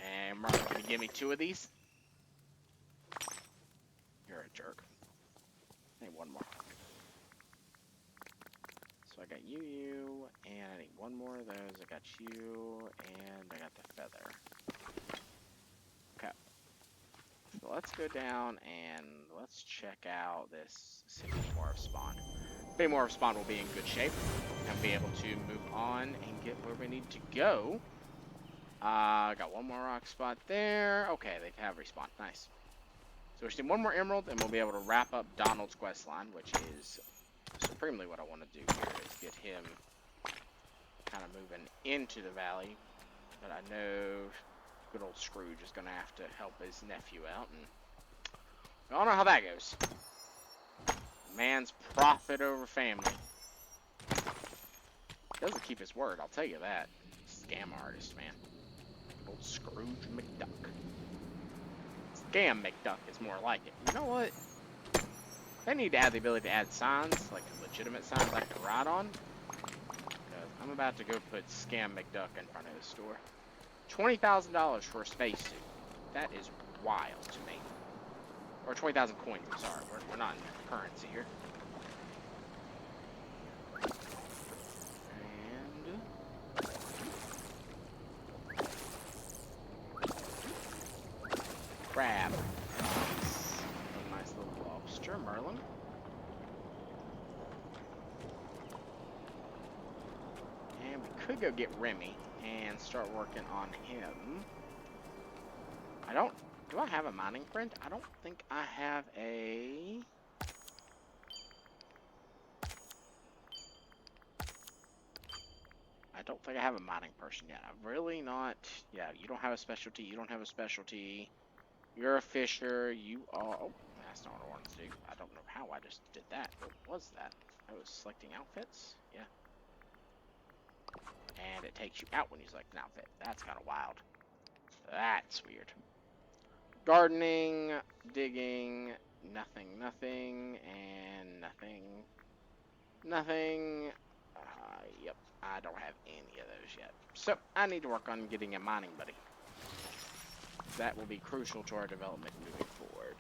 And Mark, can you give me 2 of these? You're a jerk. I need one more. So I got you, and I need one more of those. I got you, and I got the feather. Okay. So let's go down and let's check out this, see if any more have spawned. If any more have spawned, we'll be in good shape and be able to move on and get where we need to go. Got one more rock spot there. Okay, they have respawned. Nice. So we just need one more emerald, and we'll be able to wrap up Donald's quest line, which is supremely what I want to do here, is get him kind of moving into the valley. But I know good old Scrooge is going to have to help his nephew out, and We all know how that goes. Man's profit over family. Doesn't keep his word, I'll tell you that. Scam artist, man. Old Scrooge McDuck. Scam McDuck is more like it. You know what? They need to have the ability to add signs, like legitimate signs I can ride on. Because I'm about to go put Scam McDuck in front of the store. $20,000 for a spacesuit. That is wild to me. Or 20,000 coins, I'm sorry. We're not in currency here. And... crab. A nice little lobster, Merlin. And we could go get Remy and start working on him. Do I have a mining print? I don't think I have a... I don't think I have a mining person yet. I'm really not... Yeah, you don't have a specialty. You don't have a specialty. You're a fisher. You are... Oh, that's not what I wanted to do. I don't know how I just did that. What was that? I was selecting outfits? Yeah. And it takes you out when you select an outfit. That's kind of wild. That's weird. Gardening, digging, nothing, and nothing. Yep, I don't have any of those yet. So, I need to work on getting a mining buddy. That will be crucial to our development moving forward.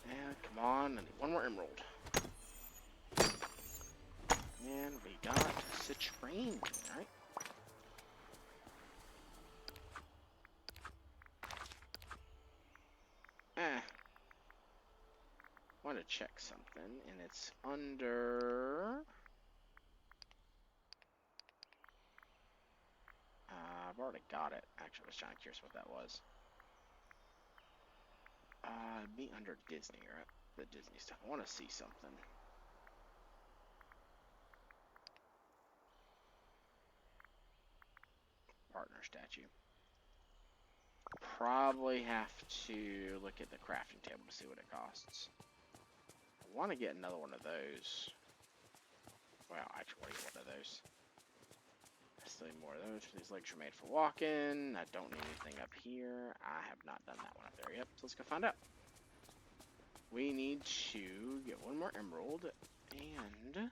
And, come on, I need one more emerald. And we got citrine, right? I want to check something, and it's under... I've already got it. Actually, I was trying to curious what that was. It'd be under Disney, right? The Disney stuff. I want to see something. Partner statue. Probably have to look at the crafting table to see what it costs. I want to get another one of those. Well, I actually want to get one of those. I still need more of those. These legs are made for walking. I don't need anything up here. I have not done that one up there yet. So let's go find out. We need to get one more emerald. And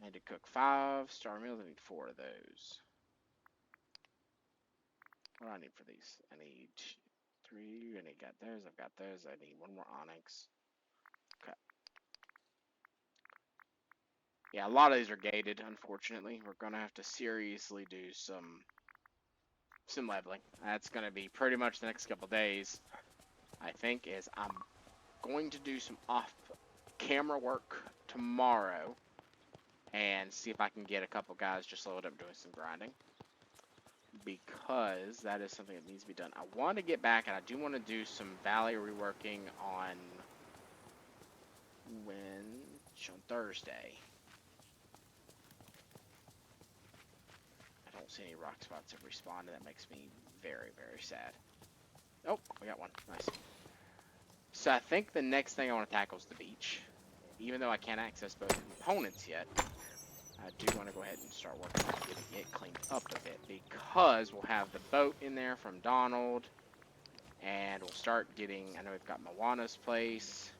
I need to cook 5-star meals. I need 4 of those. What do I need for these? I need 3. I got those. I've got those. I need 1 more onyx. Okay. Yeah, a lot of these are gated, unfortunately. We're going to have to seriously do some leveling. That's going to be pretty much the next couple days, I think, is I'm going to do some off-camera work tomorrow and see if I can get a couple guys just loaded up doing some grinding, because that is something that needs to be done. I want to get back, and I do want to do some valley reworking on Thursday. I don't see any rock spots have respawned, and that makes me very, very sad. Oh, we got one. Nice. So I think the next thing I want to tackle is the beach. Even though I can't access both components yet, I do want to go ahead and start working on getting it cleaned up a bit, because we'll have the boat in there from Donald, and we'll start getting, I know we've got Moana's place,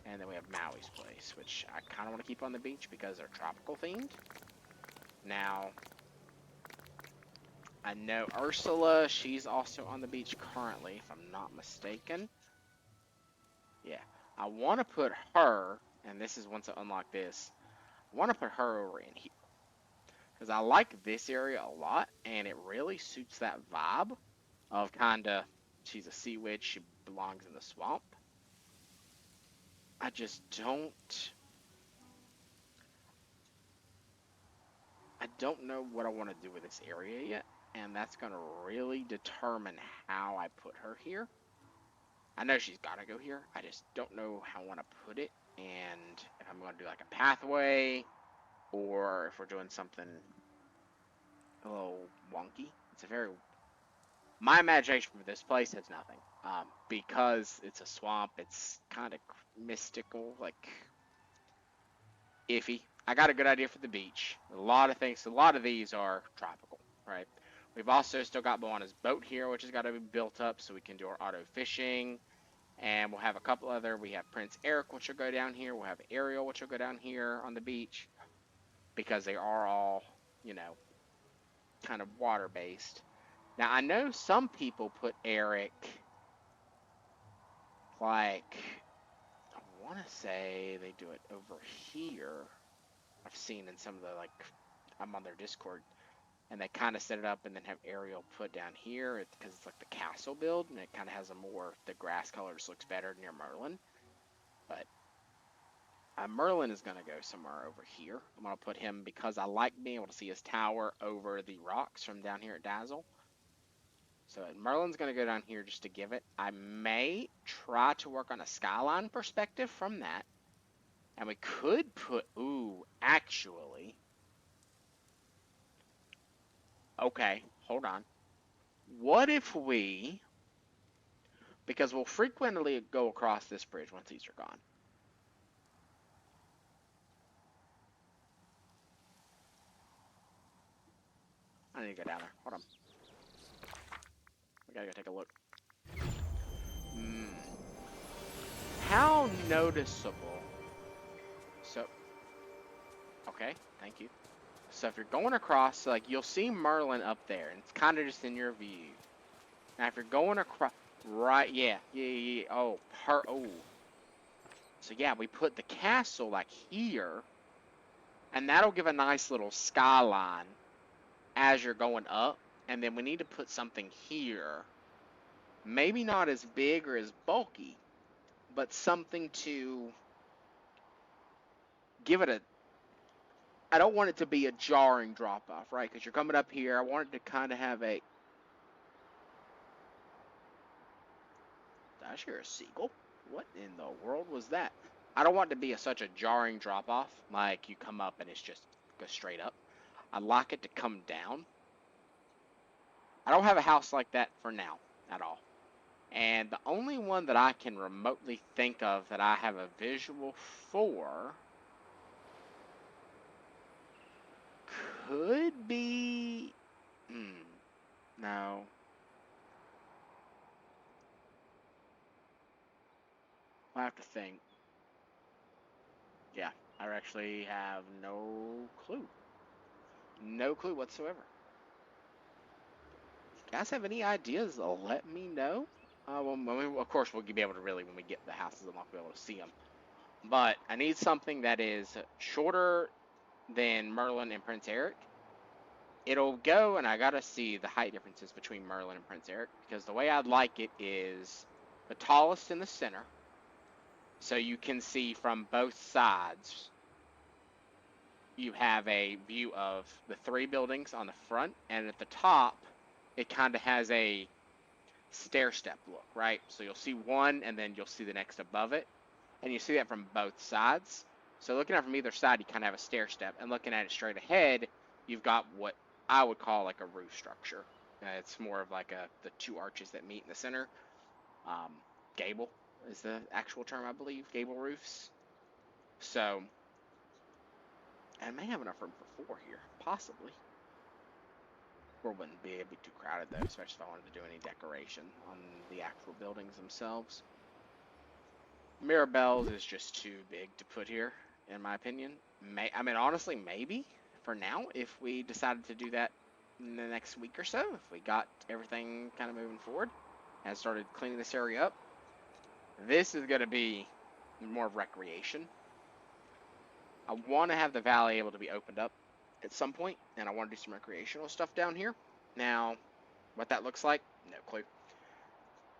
and then we have Maui's place, which I kind of want to keep on the beach because they're tropical themed. Now, I know Ursula, she's also on the beach currently, if I'm not mistaken. Yeah, I want to put her, and this is once I unlock this, I want to put her over in here. Because I like this area a lot, and it really suits that vibe of kinda, she's a sea witch, she belongs in the swamp. I just don't... I don't know what I want to do with this area yet, and that's going to really determine how I put her here. I know she's got to go here, I just don't know how I want to put it, and if I'm going to do like a pathway, or if we're doing something a little wonky. It's a very My imagination for this place has nothing. Because it's a swamp, it's kind of mystical, like iffy. I got a good idea for the beach. A lot of things, a lot of these are tropical, right? We've also still got Moana's boat here, which has got to be built up so we can do our auto fishing. And we'll have a couple other, we have Prince Eric, which will go down here. We'll have Ariel, which will go down here on the beach. Because they are all, you know, kind of water-based. Now, I know some people put Eric, like, I want to say they do it over here. I've seen in some of the, like, I'm on their Discord, and they kind of set it up and then have Ariel put down here because it's like the castle build, and it kind of has a more, the grass color just looks better near Merlin. But Merlin is going to go somewhere over here. I'm going to put him because I like being able to see his tower over the rocks from down here at Dazzle. So Merlin's going to go down here just to give it. I may try to work on a skyline perspective from that. And we could put, ooh, actually. Okay, hold on. What if we, because we'll frequently go across this bridge once these are gone. I need to go down there. Hold on. We gotta go take a look. How noticeable? So, okay, thank you. So if you're going across, like, you'll see Merlin up there, and it's kind of just in your view. Now if you're going across, right, yeah. Oh, oh. So yeah, we put the castle, like, here, and that'll give a nice little skyline as you're going up. And then we need to put something here. Maybe not as big or as bulky, but something to give it a... I don't want it to be a jarring drop-off, right? Because you're coming up here. I want it to kind of have a... Did I hear a seagull? What in the world was that? I don't want it to be such a jarring drop-off. Like, you come up and it's just go straight up. I like it to come down. I don't have a house like that for now at all. And the only one that I can remotely think of that I have a visual for could be... no. I'll have to think. Yeah, I actually have no clue. No clue whatsoever. If you guys have any ideas, let me know. Well, of course, we'll be able to really, when we get the houses unlocked, be able to see them. But I need something that is shorter than Merlin and Prince Eric. It'll go, and I gotta see the height differences between Merlin and Prince Eric, because the way I'd like it is the tallest in the center, so you can see from both sides. You have a view of the three buildings on the front, and at the top, it kind of has a stair-step look, right? So you'll see one, and then you'll see the next above it, and you see that from both sides. So looking at it from either side, you kind of have a stair-step, and looking at it straight ahead, you've got what I would call like a roof structure. It's more of like the two arches that meet in the center. Gable is the actual term, I believe. Gable roofs. So, I may have enough room for 4 here, possibly. Or wouldn't be, it'd be too crowded though, especially if I wanted to do any decoration on the actual buildings themselves. Mirabelle's is just too big to put here, in my opinion. I mean, honestly, maybe for now, if we decided to do that in the next week or so, if we got everything kind of moving forward and started cleaning this area up. This is going to be more of recreation. I want to have the valley able to be opened up at some point, and I want to do some recreational stuff down here. Now, what that looks like, no clue.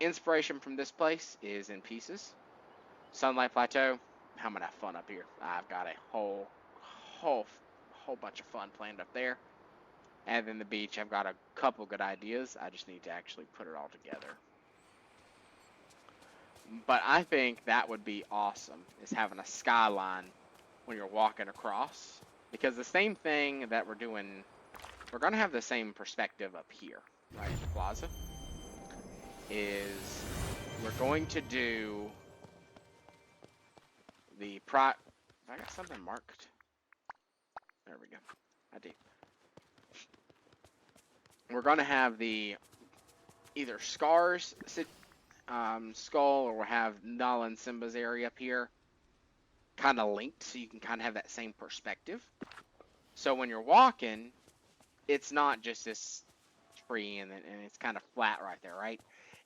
Inspiration from this place is in pieces. Sunlight Plateau, I'm gonna have fun up here. I've got a whole bunch of fun planned up there. And then the beach, I've got a couple good ideas. I just need to actually put it all together. But I think that would be awesome, is having a skyline when you're walking across. Because the same thing that we're doing, we're going to have the same perspective up here, right, at the plaza. is we're going to do the Have I got something marked? There we go. I do. We're going to have the either Scar's skull, or we'll have Nala and Simba's area up here kind of linked, so you can kind of have that same perspective. So when you're walking, it's not just this tree and it's kind of flat right there, right?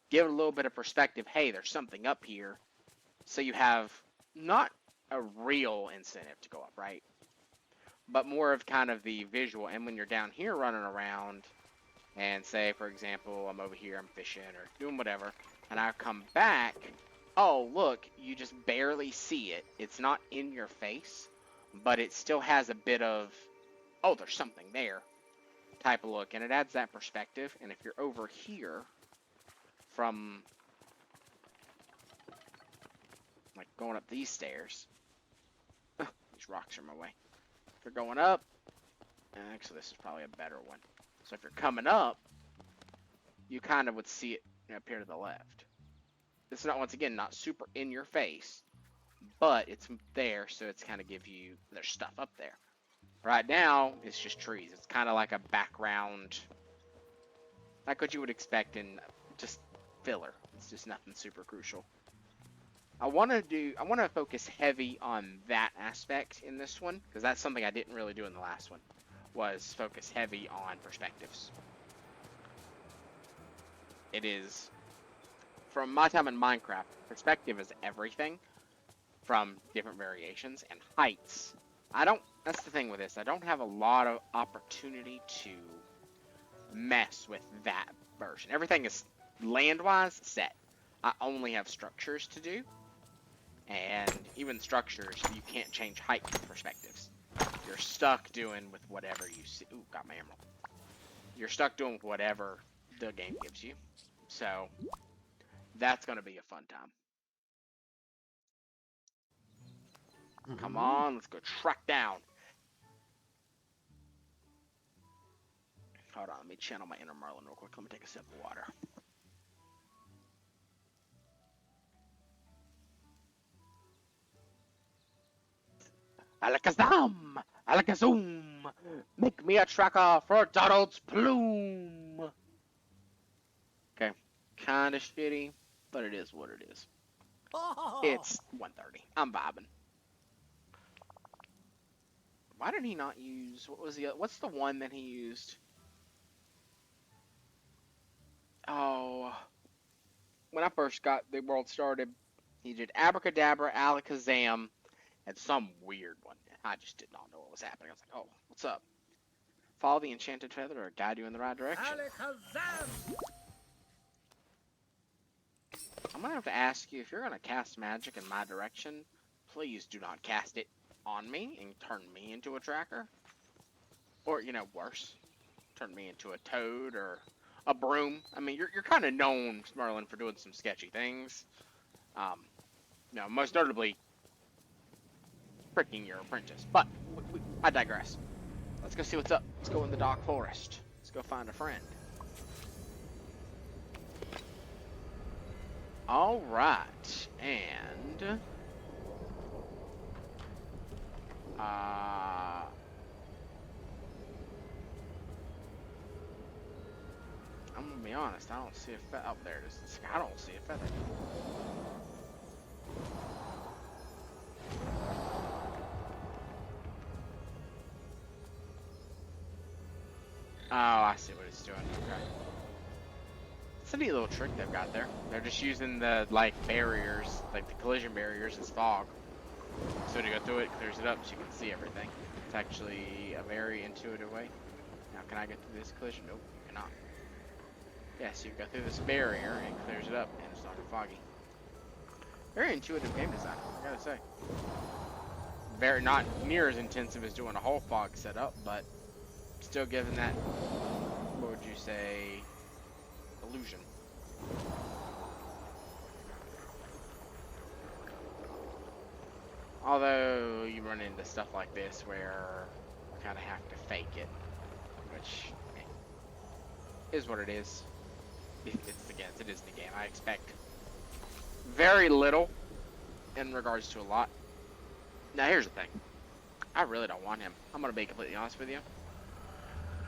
Give it a little bit of perspective. Hey, there's something up here. So you have not a real incentive to go up, right? But more of kind of the visual. And when you're down here running around, and say, for example, I'm over here, I'm fishing or doing whatever, and I come back, oh, look, you just barely see it. It's not in your face, but it still has a bit of, oh, there's something there type of look, and it adds that perspective. And if you're over here from, like, going up these stairs, these rocks are in my way. If you're going up, actually, this is probably a better one. So if you're coming up, you kind of would see it up here to the left. It's not, once again, not super in your face, but it's there, so it's kind of give you, there's stuff up there. Right now, it's just trees. It's kind of like a background, like what you would expect in just filler. It's just nothing super crucial. I want to focus heavy on that aspect in this one, because that's something I didn't really do in the last one, was focus heavy on perspectives. It is, from my time in Minecraft, perspective is everything, from different variations, and heights. That's the thing with this, I don't have a lot of opportunity to mess with that version. Everything is land-wise set. I only have structures to do, and even structures, you can't change height perspectives. You're stuck doing with whatever you see. Ooh, got my emerald. You're stuck doing whatever the game gives you. So, that's going to be a fun time. Come on, let's go track down. Hold on, let me channel my inner Merlin real quick. Let me take a sip of water. Alakazam! Alakazam! Make me a tracker for Donald's plume! Okay, kinda shitty, but it is what it is. Oh. It's 1:30. I'm vibing. Why did he not use, what's the one that he used? Oh, when I first got the world started, he did Abracadabra, Alakazam, and some weird one. I just did not know what was happening. I was like, oh, what's up? Follow the enchanted feather or guide you in the right direction. Alakazam! I'm going to have to ask you, if you're going to cast magic in my direction, please do not cast it on me and turn me into a tracker. Or, you know, worse, turn me into a toad or a broom. I mean, you're kind of known, Merlin, for doing some sketchy things. No, most notably, tricking your apprentice. But, I digress. Let's go see what's up. Let's go in the dark forest. Let's go find a friend. Alright, and I'm gonna be honest, I don't see a feather. Oh, there it is. I don't see a feather. Oh, I see what it's doing. Okay. It's a neat little trick they've got there. They're just using the, like, barriers, like the collision barriers as fog. So to go through it, clears it up so you can see everything. It's actually a very intuitive way. Now, can I get through this collision? Nope, you cannot. Yeah, so you go through this barrier and it clears it up and it's not foggy. Very intuitive game design, I gotta say. Very, not near as intensive as doing a whole fog setup, but still giving that, what would you say, illusion. Although you run into stuff like this where you kind of have to fake it, which is what it is. again, it's a Disney game. I expect very little in regards to a lot. Now, here's the thing. I really don't want him. I'm going to be completely honest with you.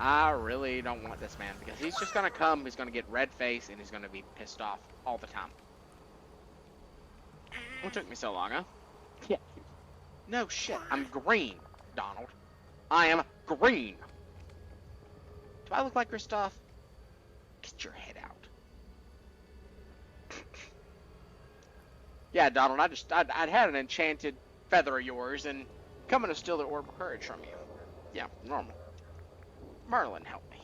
I really don't want this man because he's just going to come, he's going to get red face, and he's going to be pissed off all the time. What took me so long, huh? Yeah. No shit. I'm green, Donald. I am green. Do I look like Kristoff? Get your head out. Yeah, Donald, I'd had an enchanted feather of yours and coming to steal the orb of courage from you. Yeah, normal. Merlin, help me.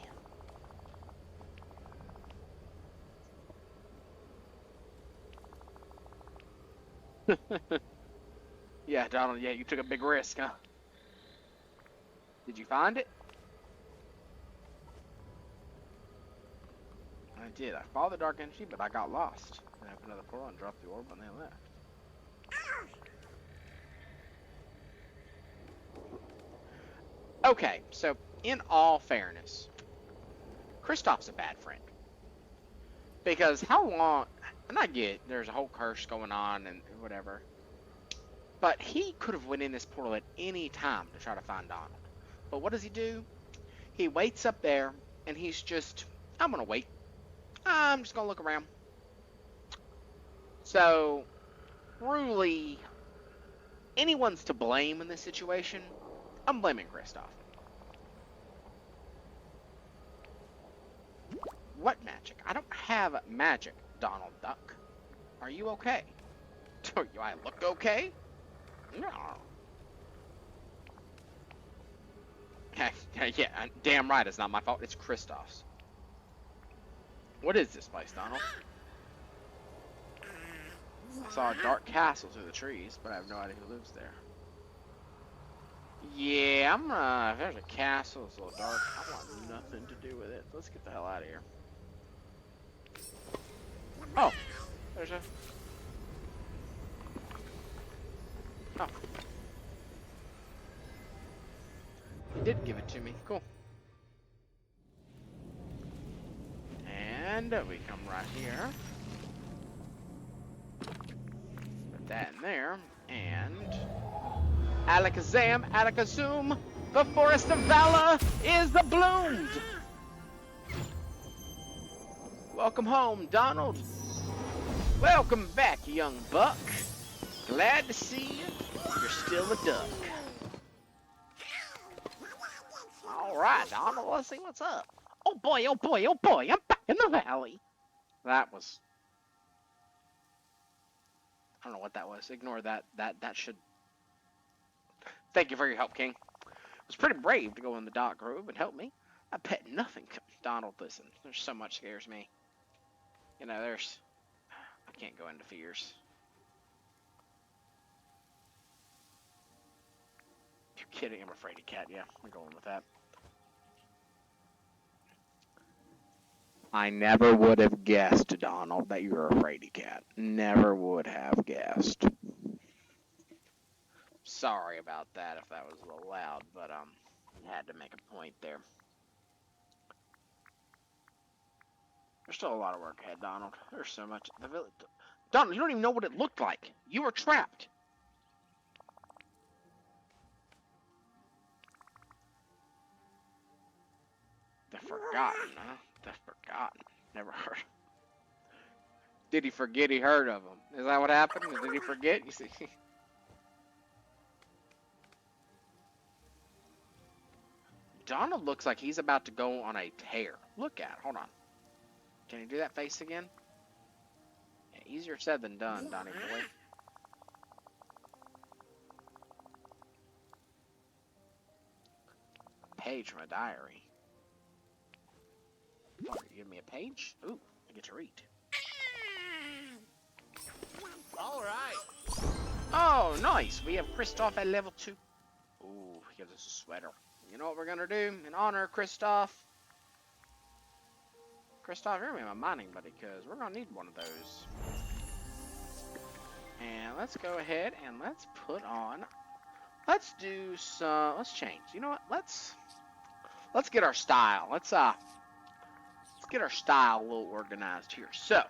Yeah, Donald, yeah, you took a big risk, huh? Did you find it? I did. I followed the dark energy, but I got lost. I opened another portal and dropped the orb when they left. Okay, so in all fairness, Kristoff's a bad friend. Because how long, and I get there's a whole curse going on and whatever, but he could have went in this portal at any time to try to find Donald. But what does he do? He waits up there and he's just, I'm going to wait. I'm just going to look around. So, truly, anyone's to blame in this situation. I'm blaming Kristoff. What magic? I don't have magic, Donald Duck. Are you okay? Do I look okay? No. Yeah, damn right, it's not my fault. It's Kristoff's. What is this place, Donald? I saw a dark castle through the trees, but I have no idea who lives there. Yeah, if there's a castle, it's a little dark. I want nothing to do with it. Let's get the hell out of here. Oh, there's a... Oh. He did give it to me. Cool. And we come right here. Put that in there. And... Alakazam, Alakazum, the Forest of Valor is bloomed! Welcome home, Donald. Welcome back, young buck. Glad to see you. You're still a duck. Alright, Donald, let's see what's up. Oh boy, oh boy, oh boy, I'm back in the valley. That was... I don't know what that was. Ignore that. That should... Thank you for your help, King. It was pretty brave to go in the dark grove and help me. I bet nothing could... Donald, listen, there's so much scares me. You know, there's... I can't go into fears. You're kidding, I'm afraid of cat. Yeah, I'm going with that. I never would have guessed, Donald, that you're a fraidy cat. Never would have guessed. Sorry about that if that was a little loud, but had to make a point there. There's still a lot of work ahead, Donald. There's so much. The village. Donald, you don't even know what it looked like. You were trapped. The Forgotten, huh? The Forgotten. Never heard. Did he forget he heard of him? Is that what happened? Did he forget? You see. Donald looks like he's about to go on a tear. Look at it. Hold on. Can you do that face again? Yeah, easier said than done, Donnie boy. A page from a diary. Oh, you give me a page? Ooh, I get to read. Alright. Oh, nice. We have Kristoff at level 2. Ooh, he gives us a sweater. You know what we're gonna do in honor of Kristoff? Kristoff, you're gonna be my mining buddy, because we're gonna need one of those. And let's go ahead and let's put on... Let's do some... Let's change. You know what? Let's get our style. Let's get our style a little organized here. So,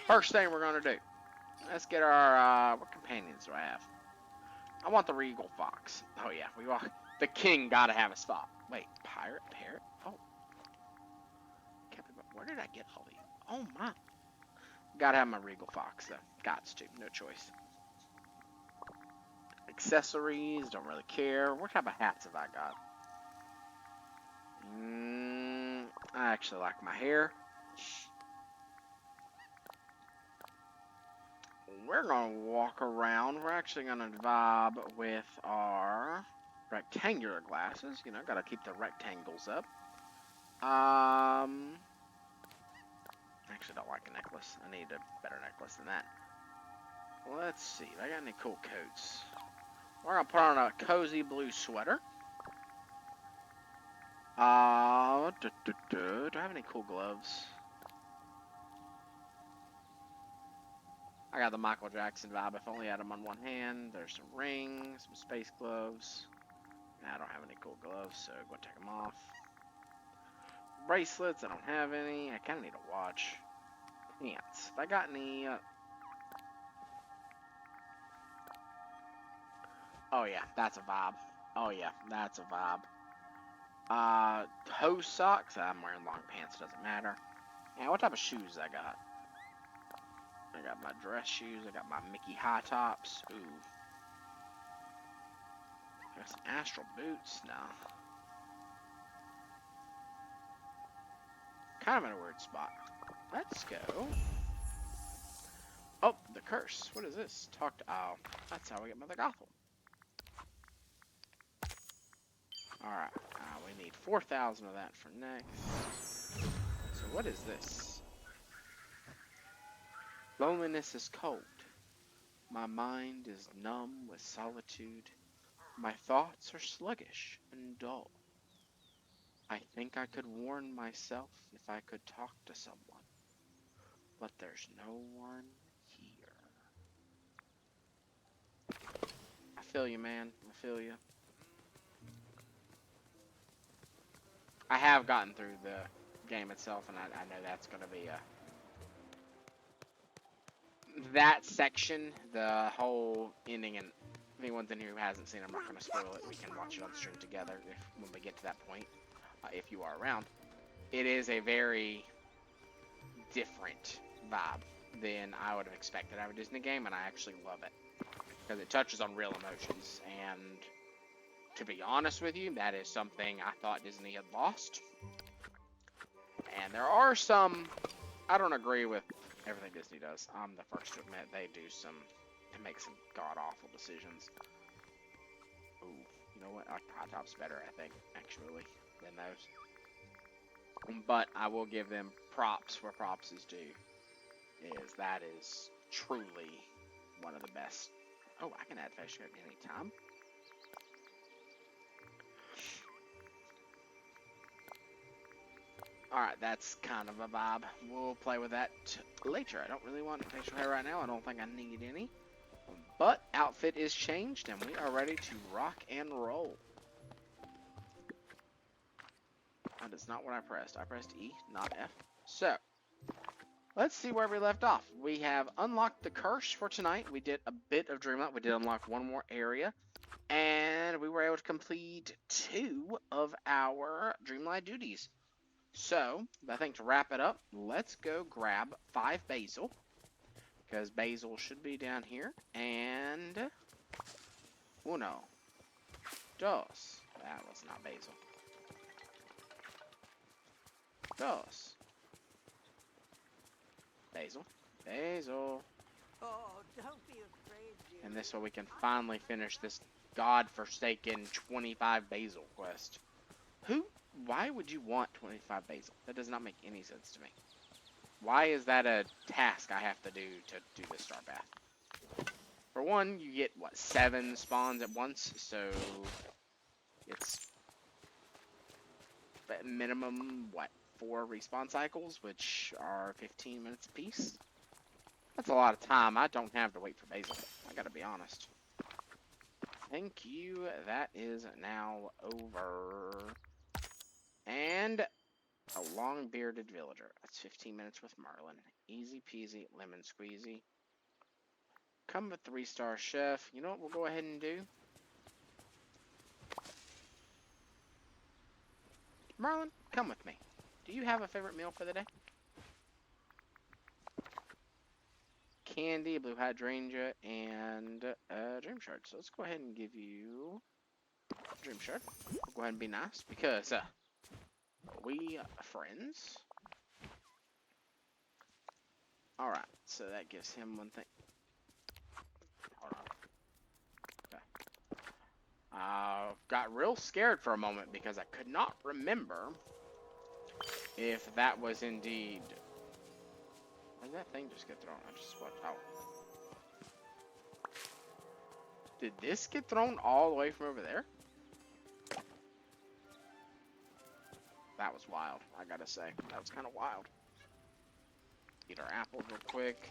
first thing we're gonna do, let's get our what companions do I have? I want the regal fox. Oh yeah, we want the king. Gotta have a spot. Wait, pirate, parrot. Oh, where did I get all these? Oh my. Gotta have my regal fox though. Gots to, no choice. Accessories, don't really care. What type of hats have I got? I actually like my hair. We're gonna walk around. We're actually gonna vibe with our rectangular glasses. You know, gotta keep the rectangles up. Actually don't like a necklace. I need a better necklace than that. Let's see. If I got any cool coats. We're gonna put on a cozy blue sweater. Do I have any cool gloves? I got the Michael Jackson vibe. If only I had them on one hand. There's some rings, some space gloves. Nah, I don't have any cool gloves, so I'm gonna take them off. Bracelets, I don't have any. I kind of need a watch. Pants. If I got any... Oh yeah, that's a vibe. Oh yeah, that's a vibe. Hose socks. I'm wearing long pants, doesn't matter. And what type of shoes I got? I got my dress shoes. I got my Mickey high tops. Ooh. I got some astral boots now. Kind of in a weird spot. Let's go. Oh, the curse. What is this? Talk to... Oh, that's how we get Mother Gothel. Alright. We need 4,000 of that for next. So what is this? Loneliness is cold. My mind is numb with solitude. My thoughts are sluggish and dull. I think I could warn myself if I could talk to someone. But there's no one here. I feel you, man. I feel you. I have gotten through the game itself, and I know that's going to be a... That section, the whole ending, and if anyone's in here who hasn't seen it, I'm not going to spoil it. We can watch it on stream together when we get to that point, if you are around. It is a very different vibe than I would have expected out of a Disney game, and I actually love it. Because it touches on real emotions, and to be honest with you, that is something I thought Disney had lost. And there are some... I don't agree with everything Disney does. I'm the first to admit they make some god-awful decisions. Ooh, you know what? High Top's better, I think, actually, than those. But I will give them props where props is due. That is truly one of the best. Oh, I can add fish at any time. Alright, that's kind of a vibe. We'll play with that later. I don't really want facial hair right now. I don't think I need any. But outfit is changed, and we are ready to rock and roll. That is not what I pressed. I pressed E, not F. So, let's see where we left off. We have unlocked the curse for tonight. We did a bit of Dreamlight. We did unlock one more area. And we were able to complete 2 of our Dreamlight duties. So, I think to wrap it up, let's go grab 5 basil. Because basil should be down here. And... uno. Dos. That was not basil. Dos. Basil. Basil. Oh, don't be afraid, dear. And this way we can finally finish this godforsaken 25 basil quest. Why would you want 25 basil? That does not make any sense to me. Why is that a task I have to do this star path? For one, you get, what, 7 spawns at once, so it's at minimum, what, 4 respawn cycles, which are 15 minutes apiece? That's a lot of time. I don't have to wait for basil. I gotta be honest. Thank you. That is now over. And long-bearded villager. That's 15 minutes with Merlin. Easy peasy, lemon squeezy. Come with 3-star chef. You know what we'll go ahead and do? Merlin, come with me. Do you have a favorite meal for the day? Candy, a blue hydrangea, and a dream shard. So let's go ahead and give you a dream shard. We'll go ahead and be nice because we are friends. Alright, so that gives him one thing. Hold on. Okay. Got real scared for a moment because I could not remember if that was indeed... Where did that thing just get thrown? I just watched. Oh. Did this get thrown all the way from over there? That was wild, I gotta say. That was kind of wild. Eat our apples real quick.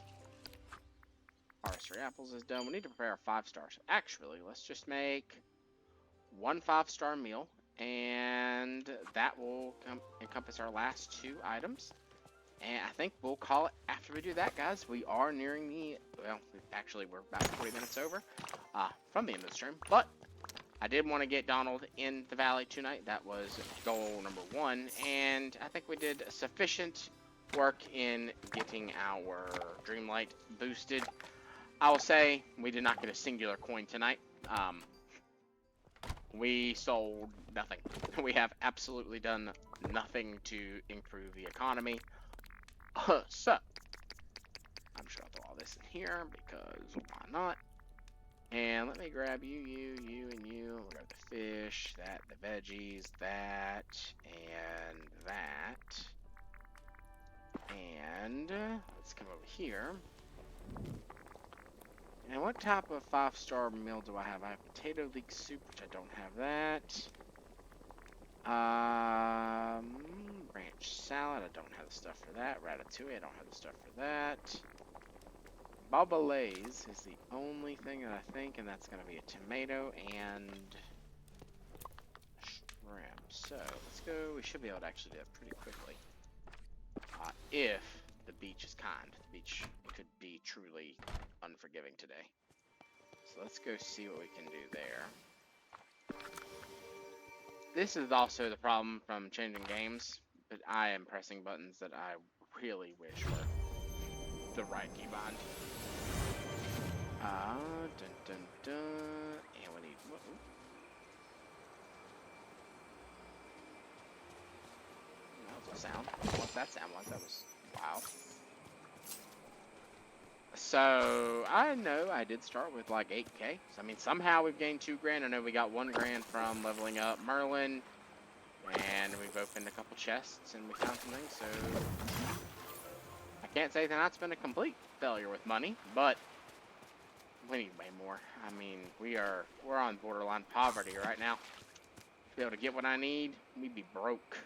Harvest 3 apples is done. We need to prepare our 5 stars. Actually, let's just make 1 5-star meal, and that will encompass our last 2 items. And I think we'll call it after we do that, guys. We are nearing the, well, actually we're about 40 minutes over from the end of the stream, but I did want to get Donald in the valley tonight. That was goal number 1, and I think we did sufficient work in getting our Dreamlight boosted. I will say we did not get a singular coin tonight. We sold nothing. We have absolutely done nothing to improve the economy. So, I'm just gonna throw all this in here because why not? And let me grab you, and you. We'll grab the fish, that, the veggies, that, and that. And let's come over here. And what type of 5-star meal do I have? I have potato leek soup, which I don't have that. Ranch salad, I don't have the stuff for that. Ratatouille, I don't have the stuff for that. Bobolaise is the only thing that I think, and that's going to be a tomato and shrimp. So, let's go. We should be able to actually do that pretty quickly. If the beach is kind. The beach could be truly unforgiving today. So let's go see what we can do there. This is also the problem from changing games, but I am pressing buttons that I really wish were the right keybind. Dun dun dun. And we need. That was a sound. What that sound was? That was wow. So I know I did start with like 8K. So I mean, somehow we've gained 2 grand. I know we got 1 grand from leveling up Merlin, and we've opened a couple chests and we found some things. So I can't say tonight's been a complete failure with money, but we need way more. I mean, we're on borderline poverty right now. To be able to get what I need, we'd be broke.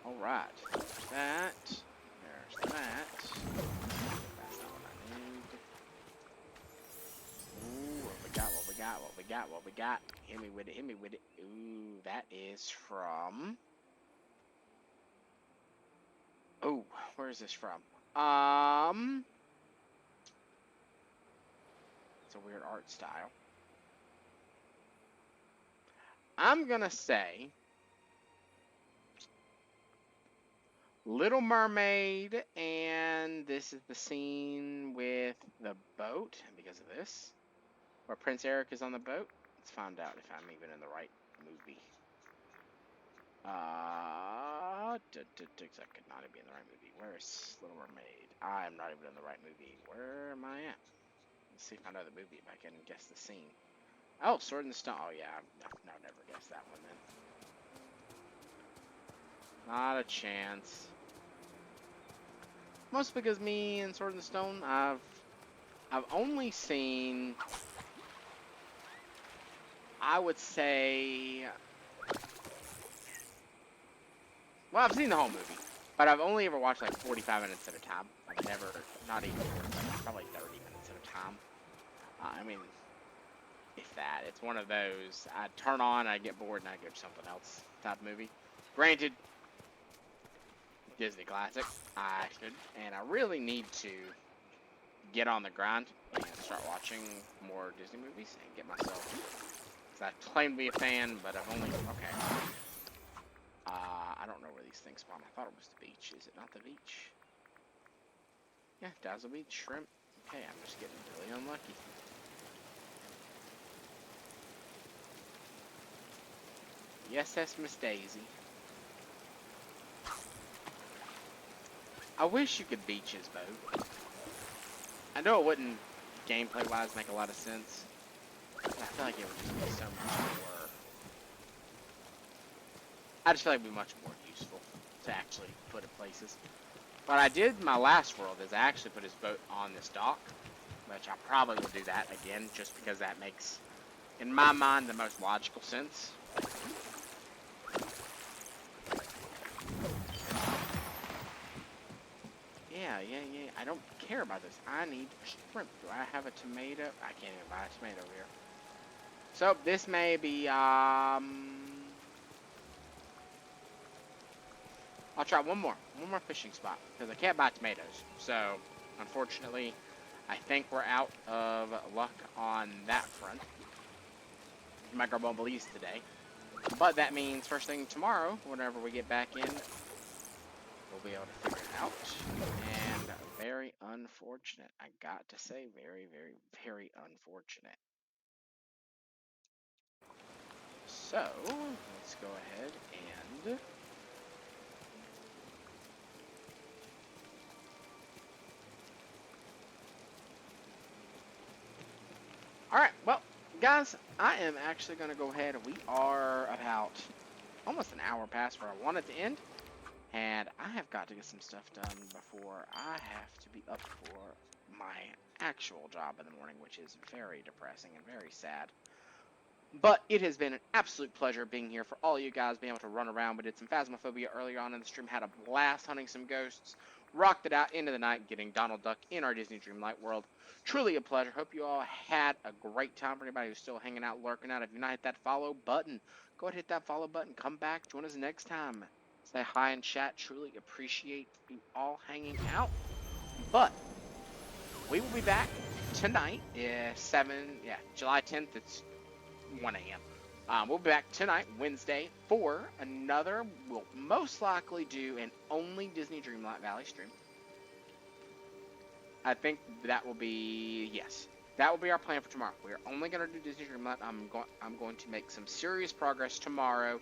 All right, there's that. There's that. That's not what I need. Ooh, what we got? What we got? What we got? What we got? Hit me with it. Hit me with it. Ooh, that is from. Oh, where is this from? It's a weird art style. I'm gonna say Little Mermaid, and this is the scene with the boat, and because of this, where Prince Eric is on the boat. Let's find out if I'm even in the right movie. I could not be in the right movie. Where is Little Mermaid? I am not even in the right movie. Where am I at? Let's see if I know the movie, if I can guess the scene. Oh, Sword in the Stone. Oh, yeah, I'll never guess that one then. Not a chance. Mostly because me and Sword in the Stone, I've only seen, I would say, well, I've seen the whole movie, but I've only ever watched like 45 minutes at a time. I've never, not even 45, probably 30 minutes at a time. I mean, if that. It's one of those I turn on, I get bored, and I go to something else type of movie. Granted, Disney classic, and I really need to get on the grind and start watching more Disney movies and get myself. Because I claim to be a fan, but I've only okay. I don't know where these things spawn. I thought it was the beach. Is it not the beach? Yeah, Dazzle Beach, shrimp. Okay, I'm just getting really unlucky. Yes, that's Miss Daisy. I wish you could beach his boat. I know it wouldn't, gameplay-wise, make a lot of sense. But I feel like it would just be so much more... I just feel like it would be much more useful to actually put it places. What I did in my last world is I actually put his boat on this dock, which I probably will do that again, just because that makes, in my mind, the most logical sense. Yeah. I don't care about this. I need shrimp. Do I have a tomato? I can't even buy a tomato here. So this may be I'll try one more fishing spot because I can't buy tomatoes. So unfortunately, I think we're out of luck on that front. You might grab Bumblebees today, but that means first thing tomorrow, whenever we get back in, we'll be able to figure it out. And very unfortunate. I got to say, very unfortunate. So let's go ahead and alright, well, guys, I am actually going to go ahead. We are about almost an hour past where I wanted to end. And I have got to get some stuff done before I have to be up for my actual job in the morning, which is very depressing and very sad. But it has been an absolute pleasure being here for all you guys, being able to run around. We did some Phasmophobia earlier on in the stream, had a blast hunting some ghosts, rocked it out into the night, getting Donald Duck in our Disney Dreamlight world. Truly a pleasure. Hope you all had a great time. For anybody who's still hanging out, lurking out, if you've not hit that follow button, go ahead and hit that follow button. Come back, join us next time. Say hi in chat. Truly appreciate you all hanging out. But we will be back tonight. July 10th. It's 1 a.m. We'll be back tonight, Wednesday, for another. We'll most likely do an only Disney Dreamlight Valley stream. I think that will be yes. That will be our plan for tomorrow. We are only going to do Disney Dreamlight. I'm going to make some serious progress tomorrow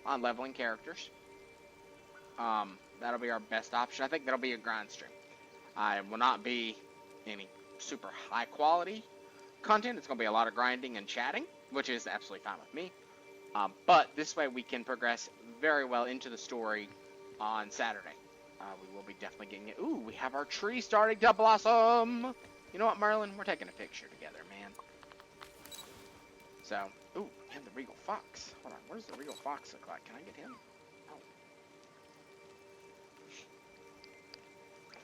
on leveling characters. That'll be our best option. I think that'll be a grind stream. I will not be any super high quality content. It's going to be a lot of grinding and chatting, which is absolutely fine with me. But this way we can progress very well into the story on Saturday. We will be definitely getting it. Ooh, we have our tree starting to blossom. You know what, Merlin? We're taking a picture together, man. So, ooh, and the Regal Fox. Hold on, what does the Regal Fox look like? Can I get him? Oh.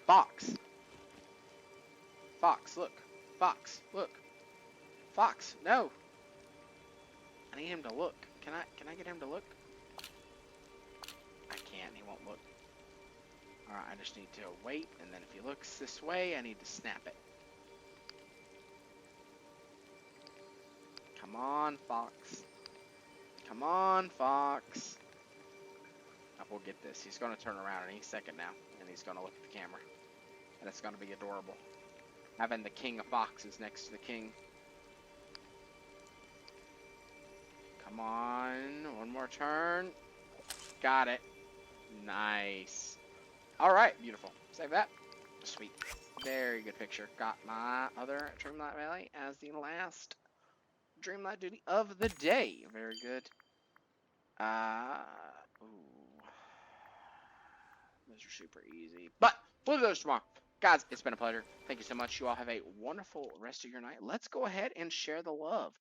Fox. Fox, look. Fox, look. Fox, no. I need him to look. Can I get him to look? I can't, he won't look. Alright, I just need to wait, and then if he looks this way, I need to snap it. Come on, Fox. Come on, Fox. I will get this. He's going to turn around any second now, and he's going to look at the camera. And it's going to be adorable. Having the king of foxes next to the king. Come on, one more turn. Got it. Nice. Alright, beautiful. Save that. Sweet. Very good picture. Got my other Dreamlight Valley as the last Dreamlight duty of the day. Very good. Ooh. Those are super easy. But we'll do those tomorrow. Guys, it's been a pleasure. Thank you so much. You all have a wonderful rest of your night. Let's go ahead and share the love.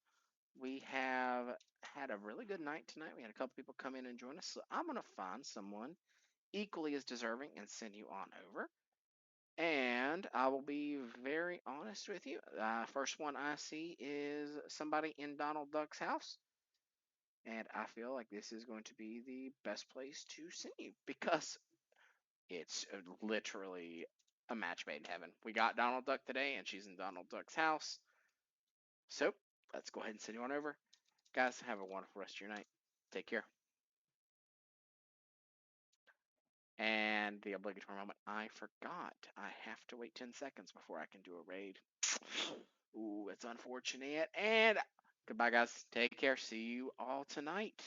We have had a really good night tonight. We had a couple people come in and join us. So I'm going to find someone equally as deserving and send you on over. And I will be very honest with you. First one I see is somebody in Donald Duck's house. And I feel like this is going to be the best place to send you because it's literally a match made in heaven. We got Donald Duck today, and she's in Donald Duck's house. So let's go ahead and send you on over. Guys, have a wonderful rest of your night. Take care. And the obligatory moment, I forgot. I have to wait 10 seconds before I can do a raid. Ooh, it's unfortunate. And goodbye, guys. Take care. See you all tonight.